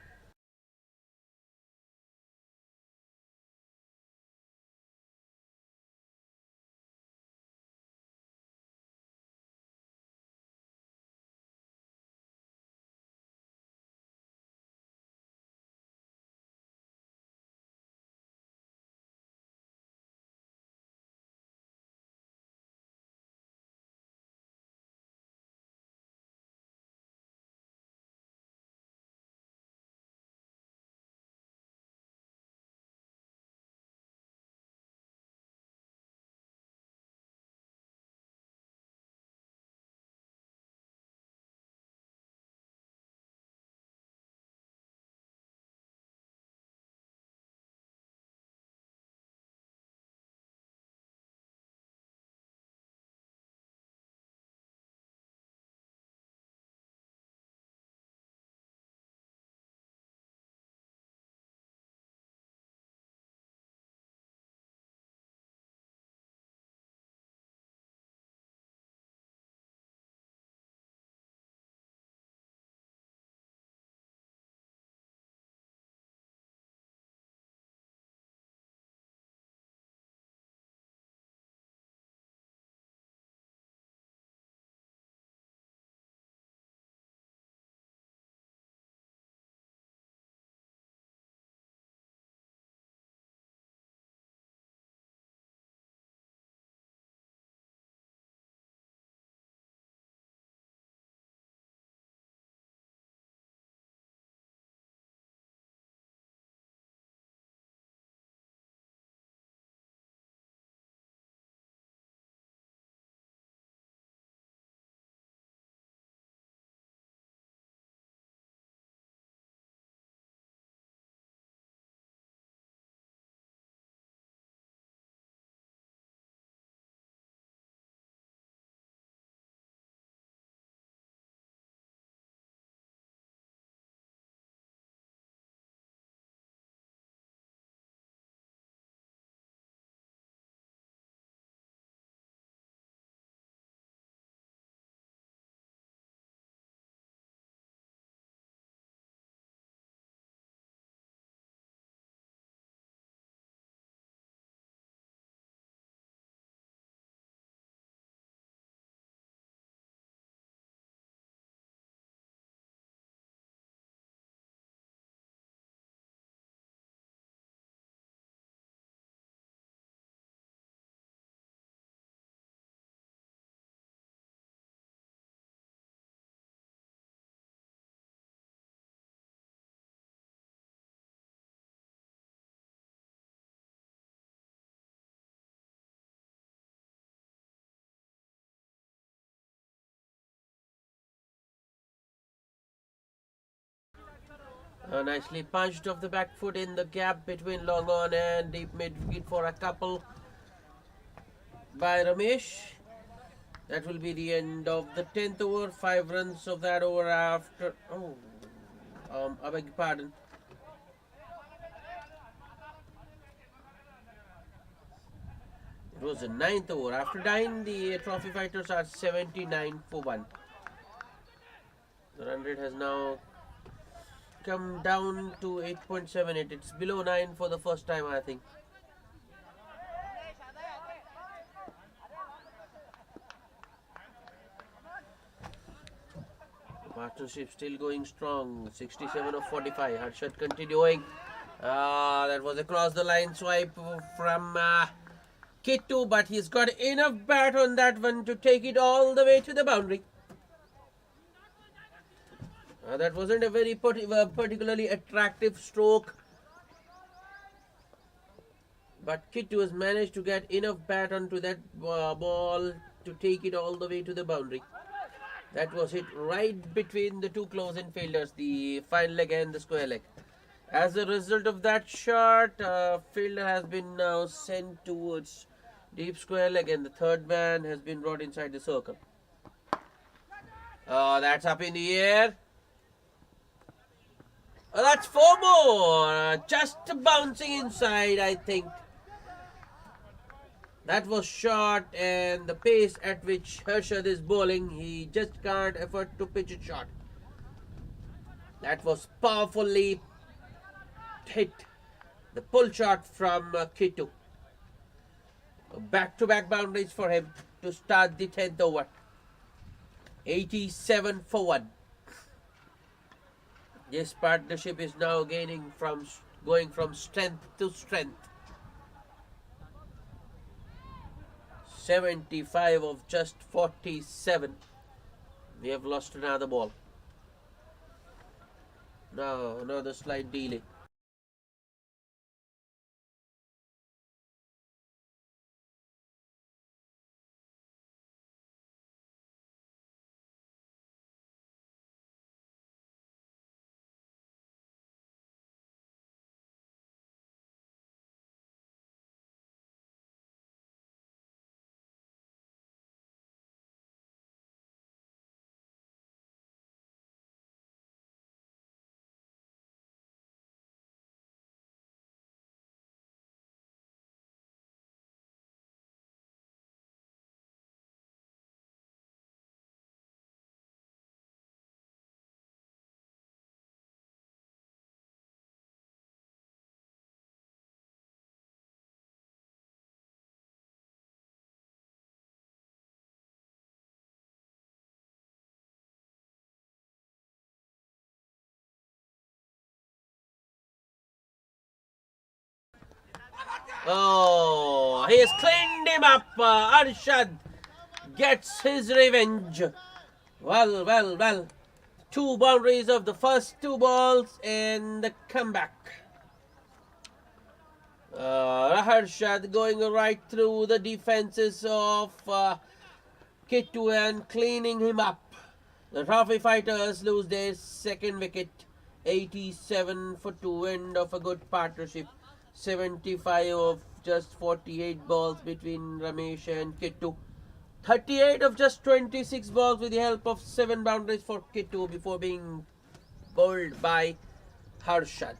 Nicely punched off the back foot in the gap between long on and deep mid wicket for a couple by Ramesh. That will be the end of the 10th over. 5 runs of that over after. I beg your pardon. It was the 9th over. After 9, the trophy fighters are 79 for 1. The run rate has now come down to 8.78. It's below 9 for the first time, I think. Partnership still going strong. 67 of 45. Harshad continuing. That was across the line swipe from Kittu, but he's got enough bat on that one to take it all the way to the boundary. That wasn't a very particularly attractive stroke, but Kittu has managed to get enough bat onto that ball to take it all the way to the boundary. That was hit right between the two close-in fielders, the fine leg and the square leg. As a result of that shot, fielder has been now sent towards deep square leg and the third man has been brought inside the circle. That's up in the air. That's 4 more. Just bouncing inside, I think. That was short, and the pace at which Harshad is bowling, he just can't afford to pitch a shot. That was powerfully hit. The pull shot from Kittu. Back-to-back boundaries for him to start the 10th over. 87 for 1. This partnership is now going from strength to strength. 75 of just 47. We have lost another ball. Now another slight delay. Oh, he has cleaned him up. Arshad gets his revenge. Well. 2 boundaries of the first 2 balls and the comeback. Harshad going right through the defenses of Kittu and cleaning him up. The trophy fighters lose their second wicket. 87 for 2. End of a good partnership. 75 of just 48 balls between Ramesh and Kittu. 38 of just 26 balls with the help of 7 boundaries for Kittu before being bowled by Harshad.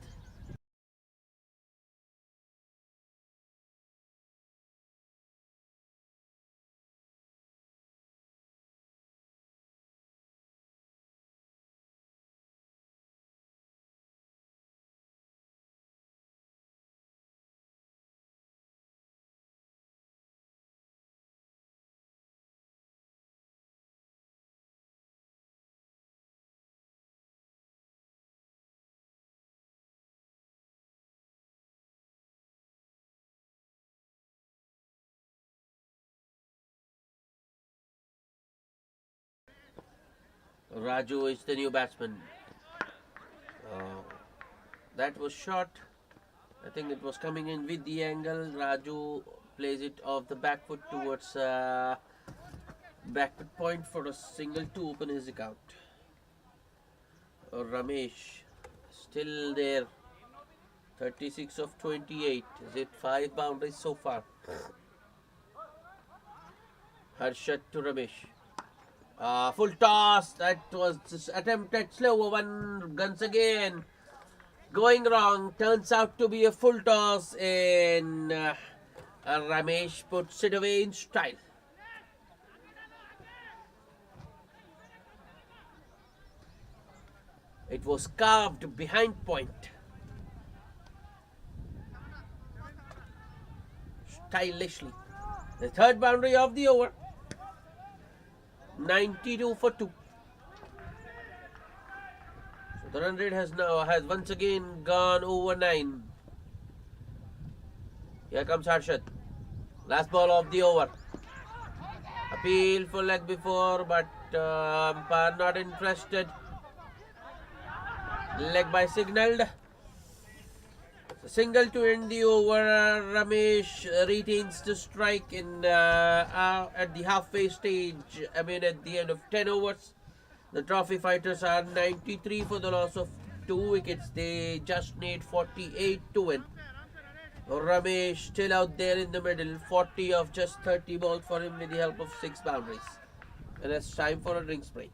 Raju is the new batsman. That was short. I think it was coming in with the angle. Raju plays it off the back foot towards back foot point for a single to open his account. Ramesh still there. 36 of 28. Is it 5 boundaries so far? Harshad to Ramesh. Full toss. That was attempted slower one once again. Going wrong. Turns out to be a full toss, and Ramesh puts it away in style. It was carved behind point. Stylishly. The third boundary of the over. 92 for 2. So the run rate has once again gone over 9. Here comes Harshad. Last ball of the over. Appeal for leg before, but umpire not interested. Leg by signaled. Single to end the over. Ramesh retains the strike in at the halfway stage. At the end of 10 overs. The trophy fighters are 93 for the loss of 2 wickets. They just need 48 to win. Ramesh still out there in the middle. 40 of just 30 balls for him with the help of 6 boundaries. And it's time for a drinks break.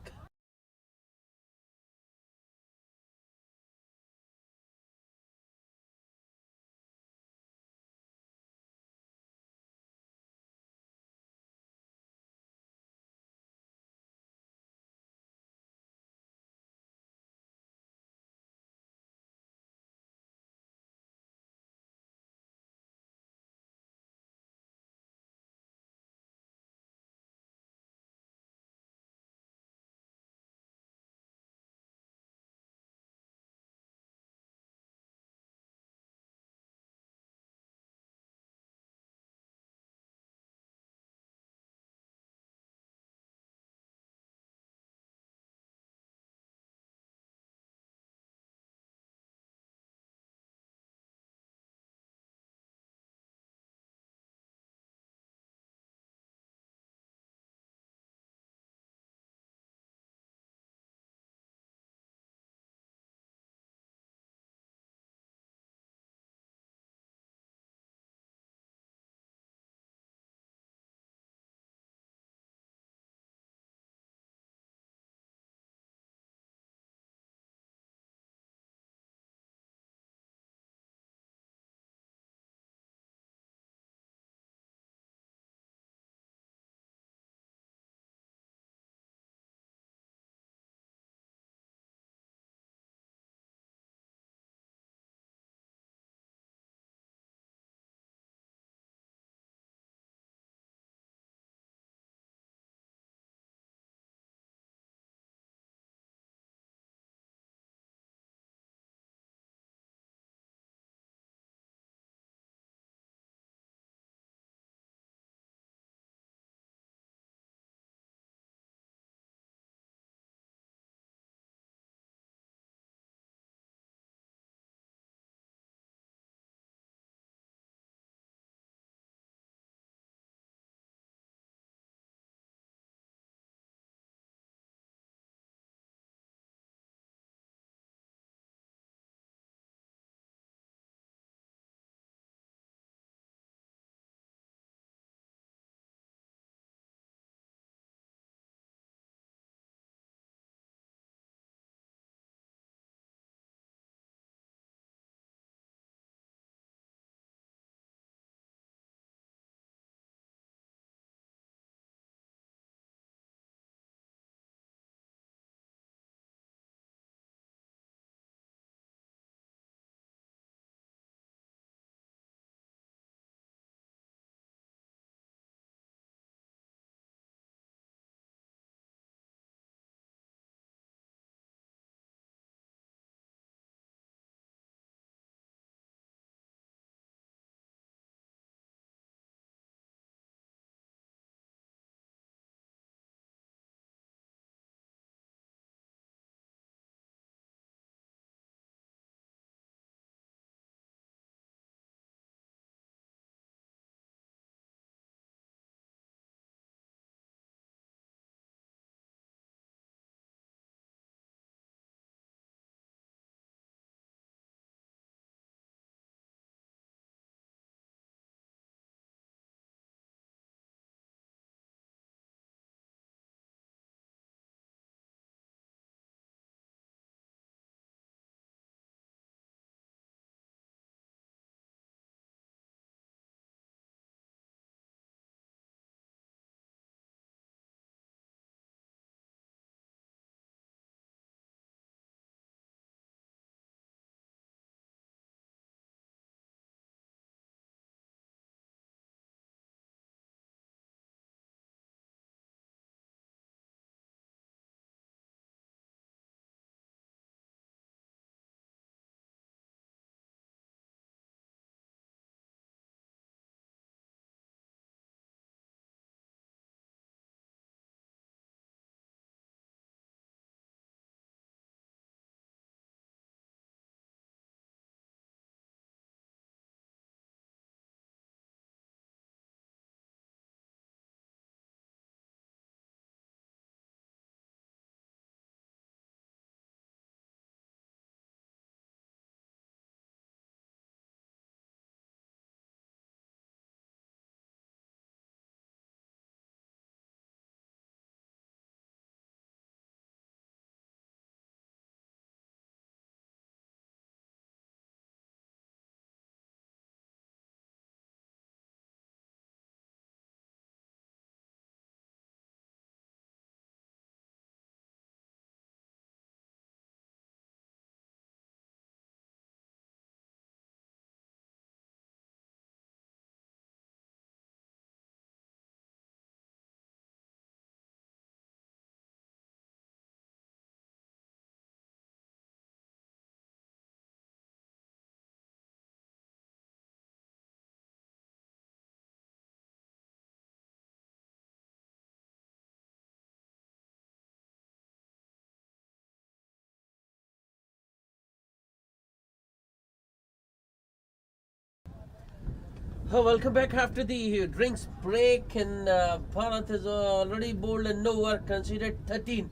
Welcome back after the drinks break, and Bharat has already bowled an over, considered 13.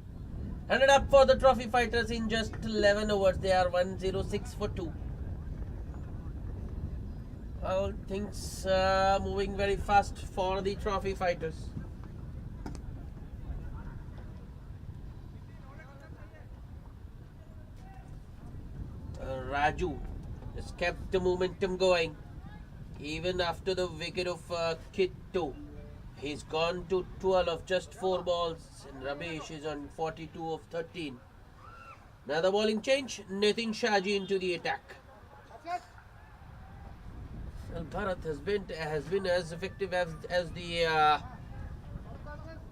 Handed up for the trophy fighters in just 11 overs. They are 106 for 2. Well, things moving very fast for the trophy fighters. Raju has kept the momentum going. Even after the wicket of Kitto, he's gone to 12 of just 4 balls, and Ramesh is on 42 of 13. Another bowling change, Nitin Shaji into the attack. Well, Bharat has been as effective as the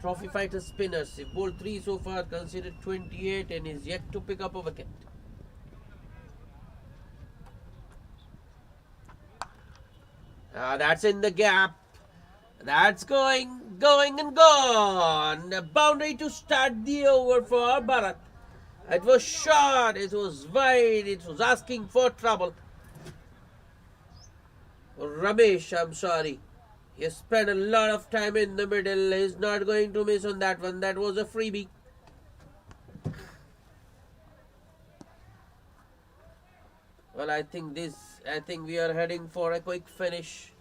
trophy fighter spinners. He bowled 3 so far, considered 28, and is yet to pick up a wicket. That's in the gap. That's going and gone. A boundary to start the over for Bharat. It was short, it was wide, it was asking for trouble. Ramesh, I'm sorry. He spent a lot of time in the middle. He's not going to miss on that one. That was a freebie. Well, I think we are heading for a quick finish.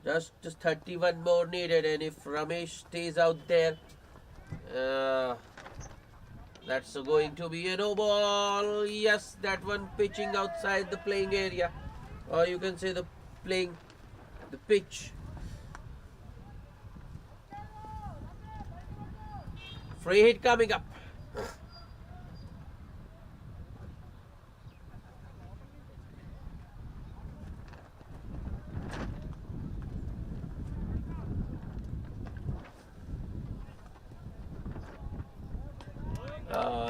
Just 31 more needed, and if Ramesh stays out there, that's going to be a no ball. Yes, that one pitching outside the playing area, or you can say the pitch. Free hit coming up.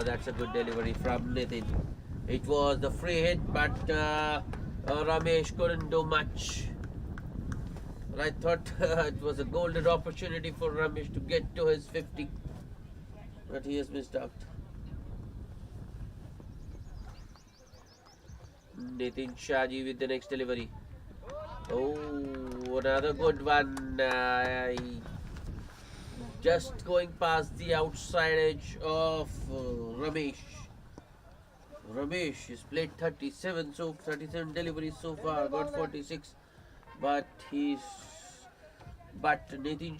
That's a good delivery from Nitin. It was the free hit, but Ramesh couldn't do much. But I thought it was a golden opportunity for Ramesh to get to his 50, but he has missed out. Nitin Shaji with the next delivery. Oh, another good one. Just going past the outside edge of Ramesh. Ramesh has played 37 deliveries so far, got 46, but Nitin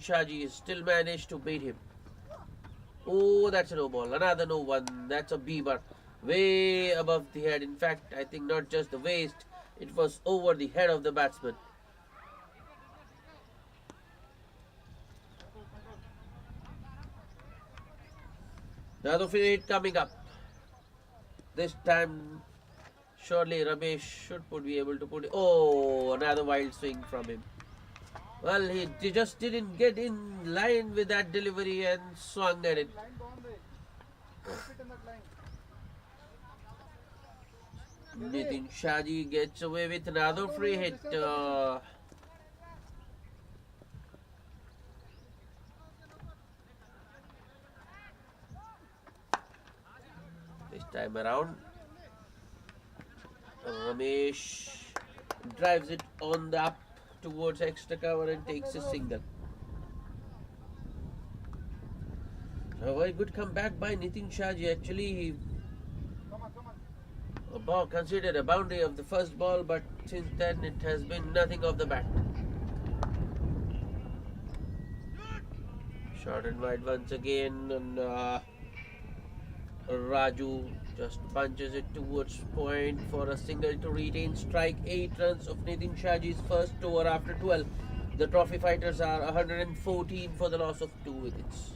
Shaji has still managed to beat him. Oh, that's a no ball, another no one. That's a beamer, way above the head. In fact, I think not just the waist, it was over the head of the batsman. Another free hit coming up. This time, surely Ramesh should be able to put it. Oh, another wild swing from him. Well, he just didn't get in line with that delivery and swung at it. Nitin Shaji gets away with another free hit. This time around, Ramesh drives it on the up towards extra cover and takes a single. A very good comeback by Nitin Shaji. Actually, he considered a boundary of the first ball, but since then it has been nothing of the bat. Short and wide once again, and Raju just punches it towards point for a single to retain strike. 8 runs of Nitin Shaji's first over after 12. The trophy fighters are 114 for the loss of 2 wickets.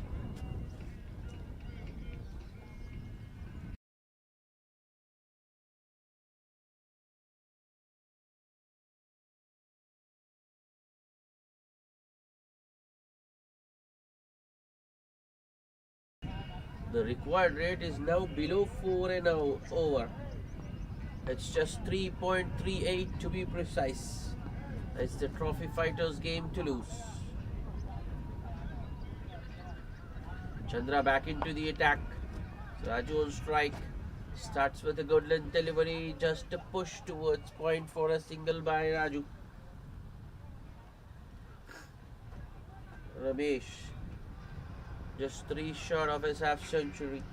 The required rate is now below 4 and over. It's just 3.38 to be precise. It's the trophy fighters game to lose. Chandra back into the attack. Raju on strike. Starts with a good length delivery, just a push towards point for a single by Raju. Ramesh, just 3 short of his half century.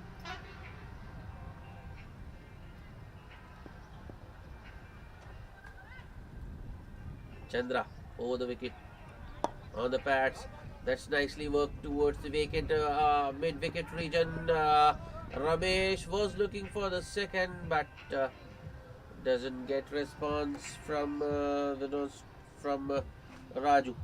Chandra over the wicket on the pads. That's nicely worked towards the vacant mid-wicket region. Ramesh was looking for the second, but doesn't get response from Raju.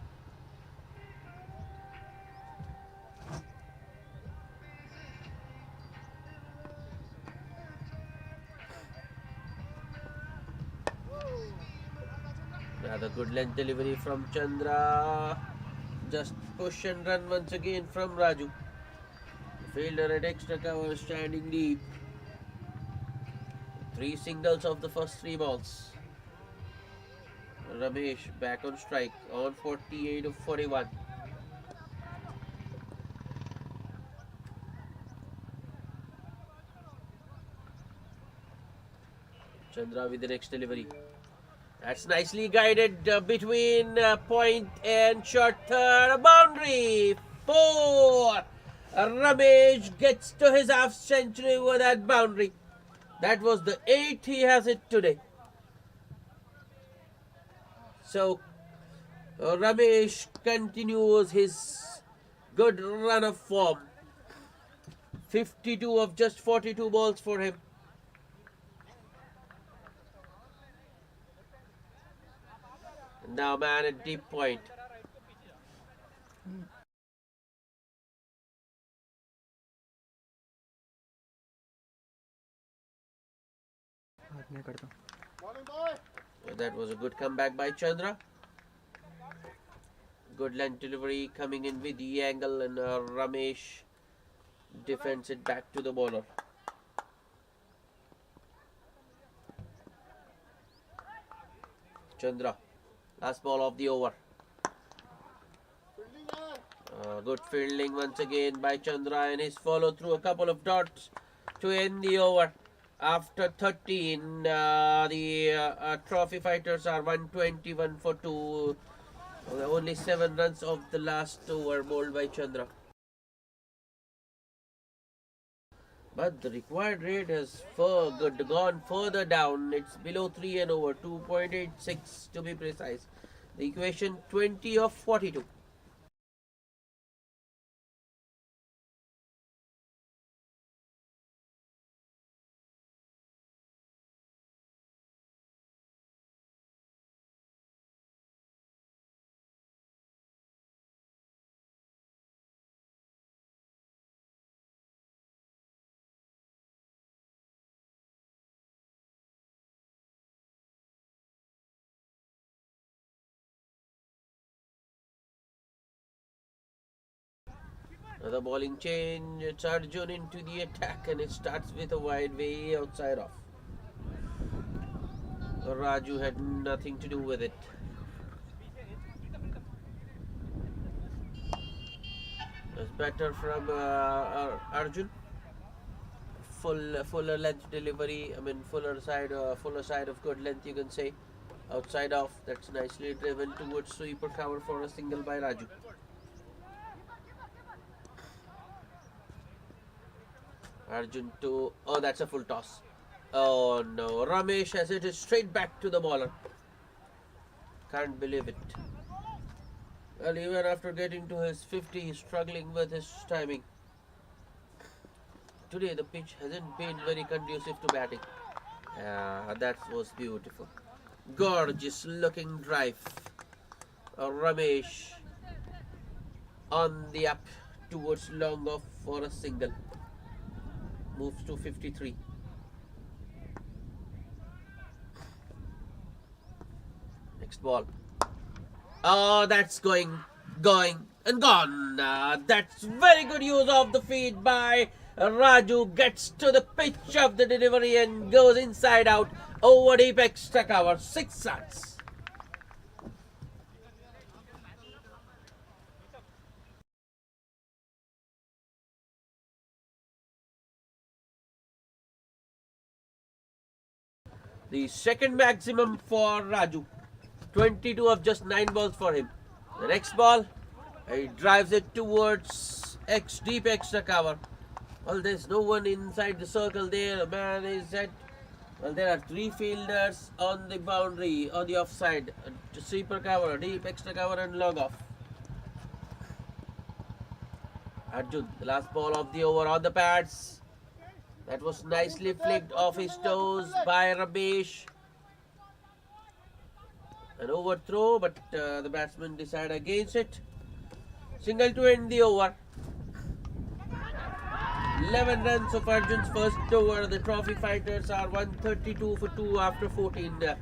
Another good length delivery from Chandra. Just push and run once again from Raju. Fielder at extra cover, standing deep. 3 singles of the first 3 balls. Ramesh back on strike on 48 of 41. Chandra with the next delivery. That's nicely guided between point and short third. Boundary 4. Ramesh gets to his half century with that boundary. That was the 8th he has it today. So Ramesh continues his good run of form. 52 of just 42 balls for him. Now man at deep point. That was a good comeback by Chandra. Good length delivery coming in with the angle, and Ramesh defends it back to the bowler. Chandra, last ball of the over. Good fielding once again by Chandra, and his follow through a couple of dots to end the over. After 13, the trophy fighters are 121 for 2. Only 7 runs of the last 2 were bowled by Chandra. But the required rate has gone further down. It's below 3 and over, 2.86 to be precise. The equation 20 of 42. Another bowling change. It's Arjun into the attack, and it starts with a wide way outside off. Raju had nothing to do with it. It's better from Arjun. Fuller length delivery. I mean fuller side of good length, you can say. Outside off. That's nicely driven towards sweeper cover for a single by Raju. Arjun to, oh, that's a full toss. Oh no, Ramesh has hit it straight back to the bowler. Can't believe it. Well, even after getting to his 50, he's struggling with his timing. Today the pitch hasn't been very conducive to batting. That was beautiful. Gorgeous looking drive. Ramesh on the up towards long off for a single. Moves to 53. Next ball. Oh, that's going, and gone. That's very good use of the feed by Raju. Gets to the pitch of the delivery and goes inside out over deep extra cover. 6 runs. The second maximum for Raju. 22 of just 9 balls for him. The next ball, he drives it towards deep extra cover. Well, there's no one inside the circle there. A man is at. Well, there are 3 fielders on the boundary, on the offside. Sweeper cover, deep extra cover, and log off. Arjun, the last ball of the over on the pads. That was nicely flicked off his toes by Ramesh. An overthrow, but the batsman decided against it. Single to end the over. 11 runs of Arjun's first over. The trophy fighters are 132 for 2 after 14.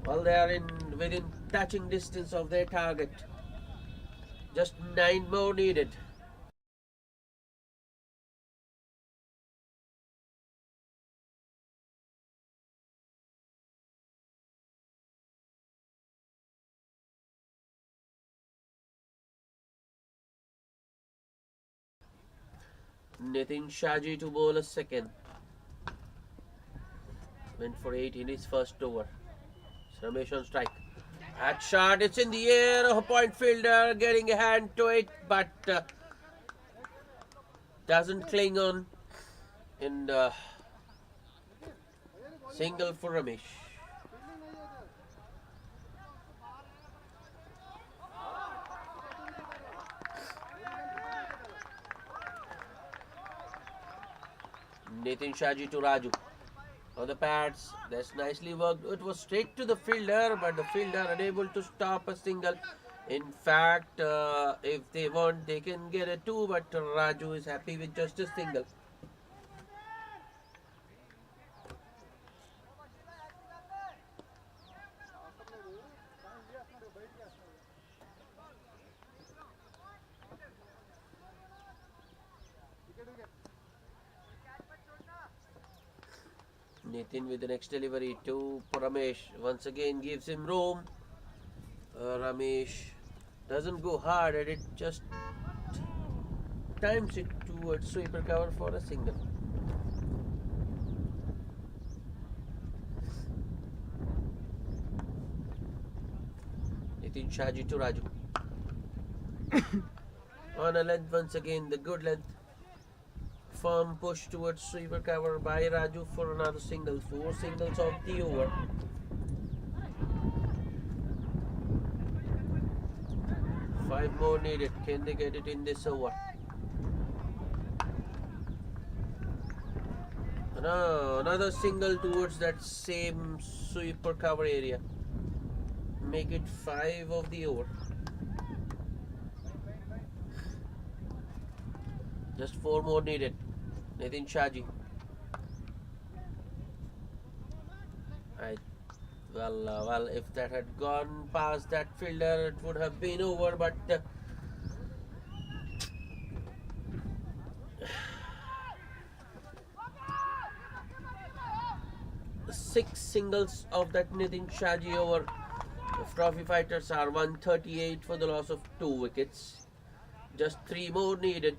Well, they are within touching distance of their target. Just 9 more needed. Nitin Shaji to bowl a second. Went for 8 in his first over. Ramesh on strike. That shot, it's in the air. A point fielder getting a hand to it, but doesn't cling on. And single for Ramesh. Nitin Shaji to Raju. On the pads, that's nicely worked. It was straight to the fielder, but the fielder unable to stop a single. In fact, if they want, they can get a 2, but Raju is happy with just a single. Nitin with the next delivery to Ramesh. Once again gives him room. Ramesh doesn't go hard at it, just times it towards sweeper cover for a single. Nitin Shaji to Raju. On a length once again, the good length. Firm push towards sweeper cover by Raju for another single. 4 singles of the over. Five more needed. Can they get it in this over? No, another single towards that same sweeper cover area. Make it 5 of the over. Just 4 more needed. Nitin Shaji. Well, if that had gone past that fielder, it would have been over, but 6 singles of that Nitin Shaji over. The trophy fighters are 138 for the loss of 2 wickets. Just 3 more needed.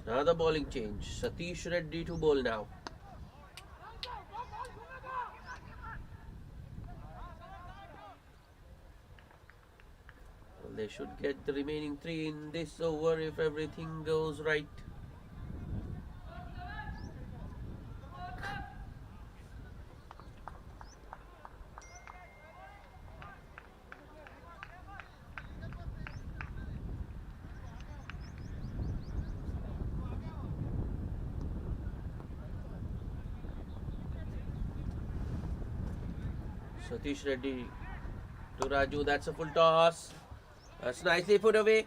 Another bowling change. Satish Reddy to bowl now. Well, they should get the remaining 3 in this over if everything goes right. Satish Reddy to Raju. That's a full toss. That's nicely put away.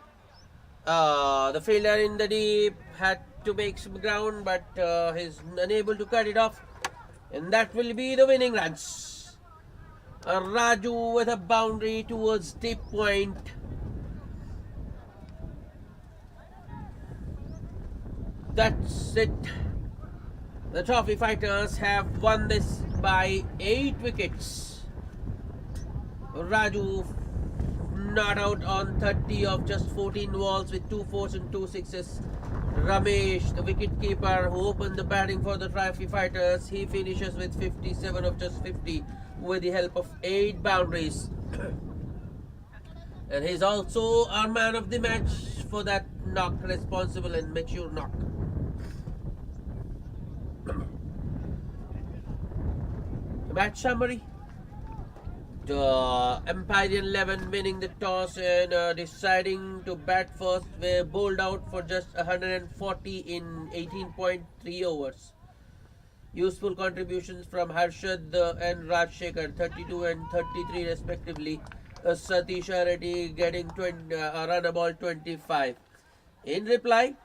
The fielder in the deep had to make some ground, but he's unable to cut it off. And that will be the winning runs. Raju with a boundary towards deep point. That's it. The trophy fighters have won this by 8 wickets. Raju not out on 30 of just 14 balls with 2 fours and 2 sixes. Ramesh, the wicketkeeper who opened the batting for the Trophy Fighters, he finishes with 57 of just 50 with the help of 8 boundaries. And he's also our man of the match for that knock, responsible and mature knock. The match summary. The Empyrean 11 winning the toss and deciding to bat first were bowled out for just 140 in 18.3 overs. Useful contributions from Harshad and Rajshekhar, 32 and 33 respectively. Satish Reddy getting a run about 25. In reply,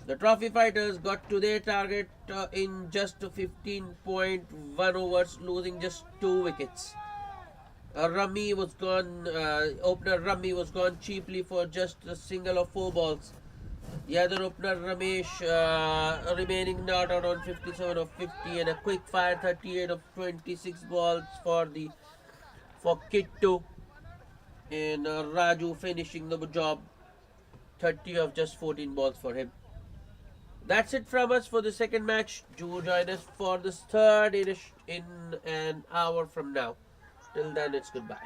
the Trophy Fighters got to their target in just 15.1 overs, losing just 2 wickets. Rummy was gone. Opener Rummy was gone cheaply for just a single of 4 balls. The other opener Ramesh remaining not out on 57 of 50 and a quick fire 38 of 26 balls for Kittu, and Raju finishing the job 30 of just 14 balls for him. That's it from us for the second match. Do join us for this third in an hour from now. Till then, it's goodbye.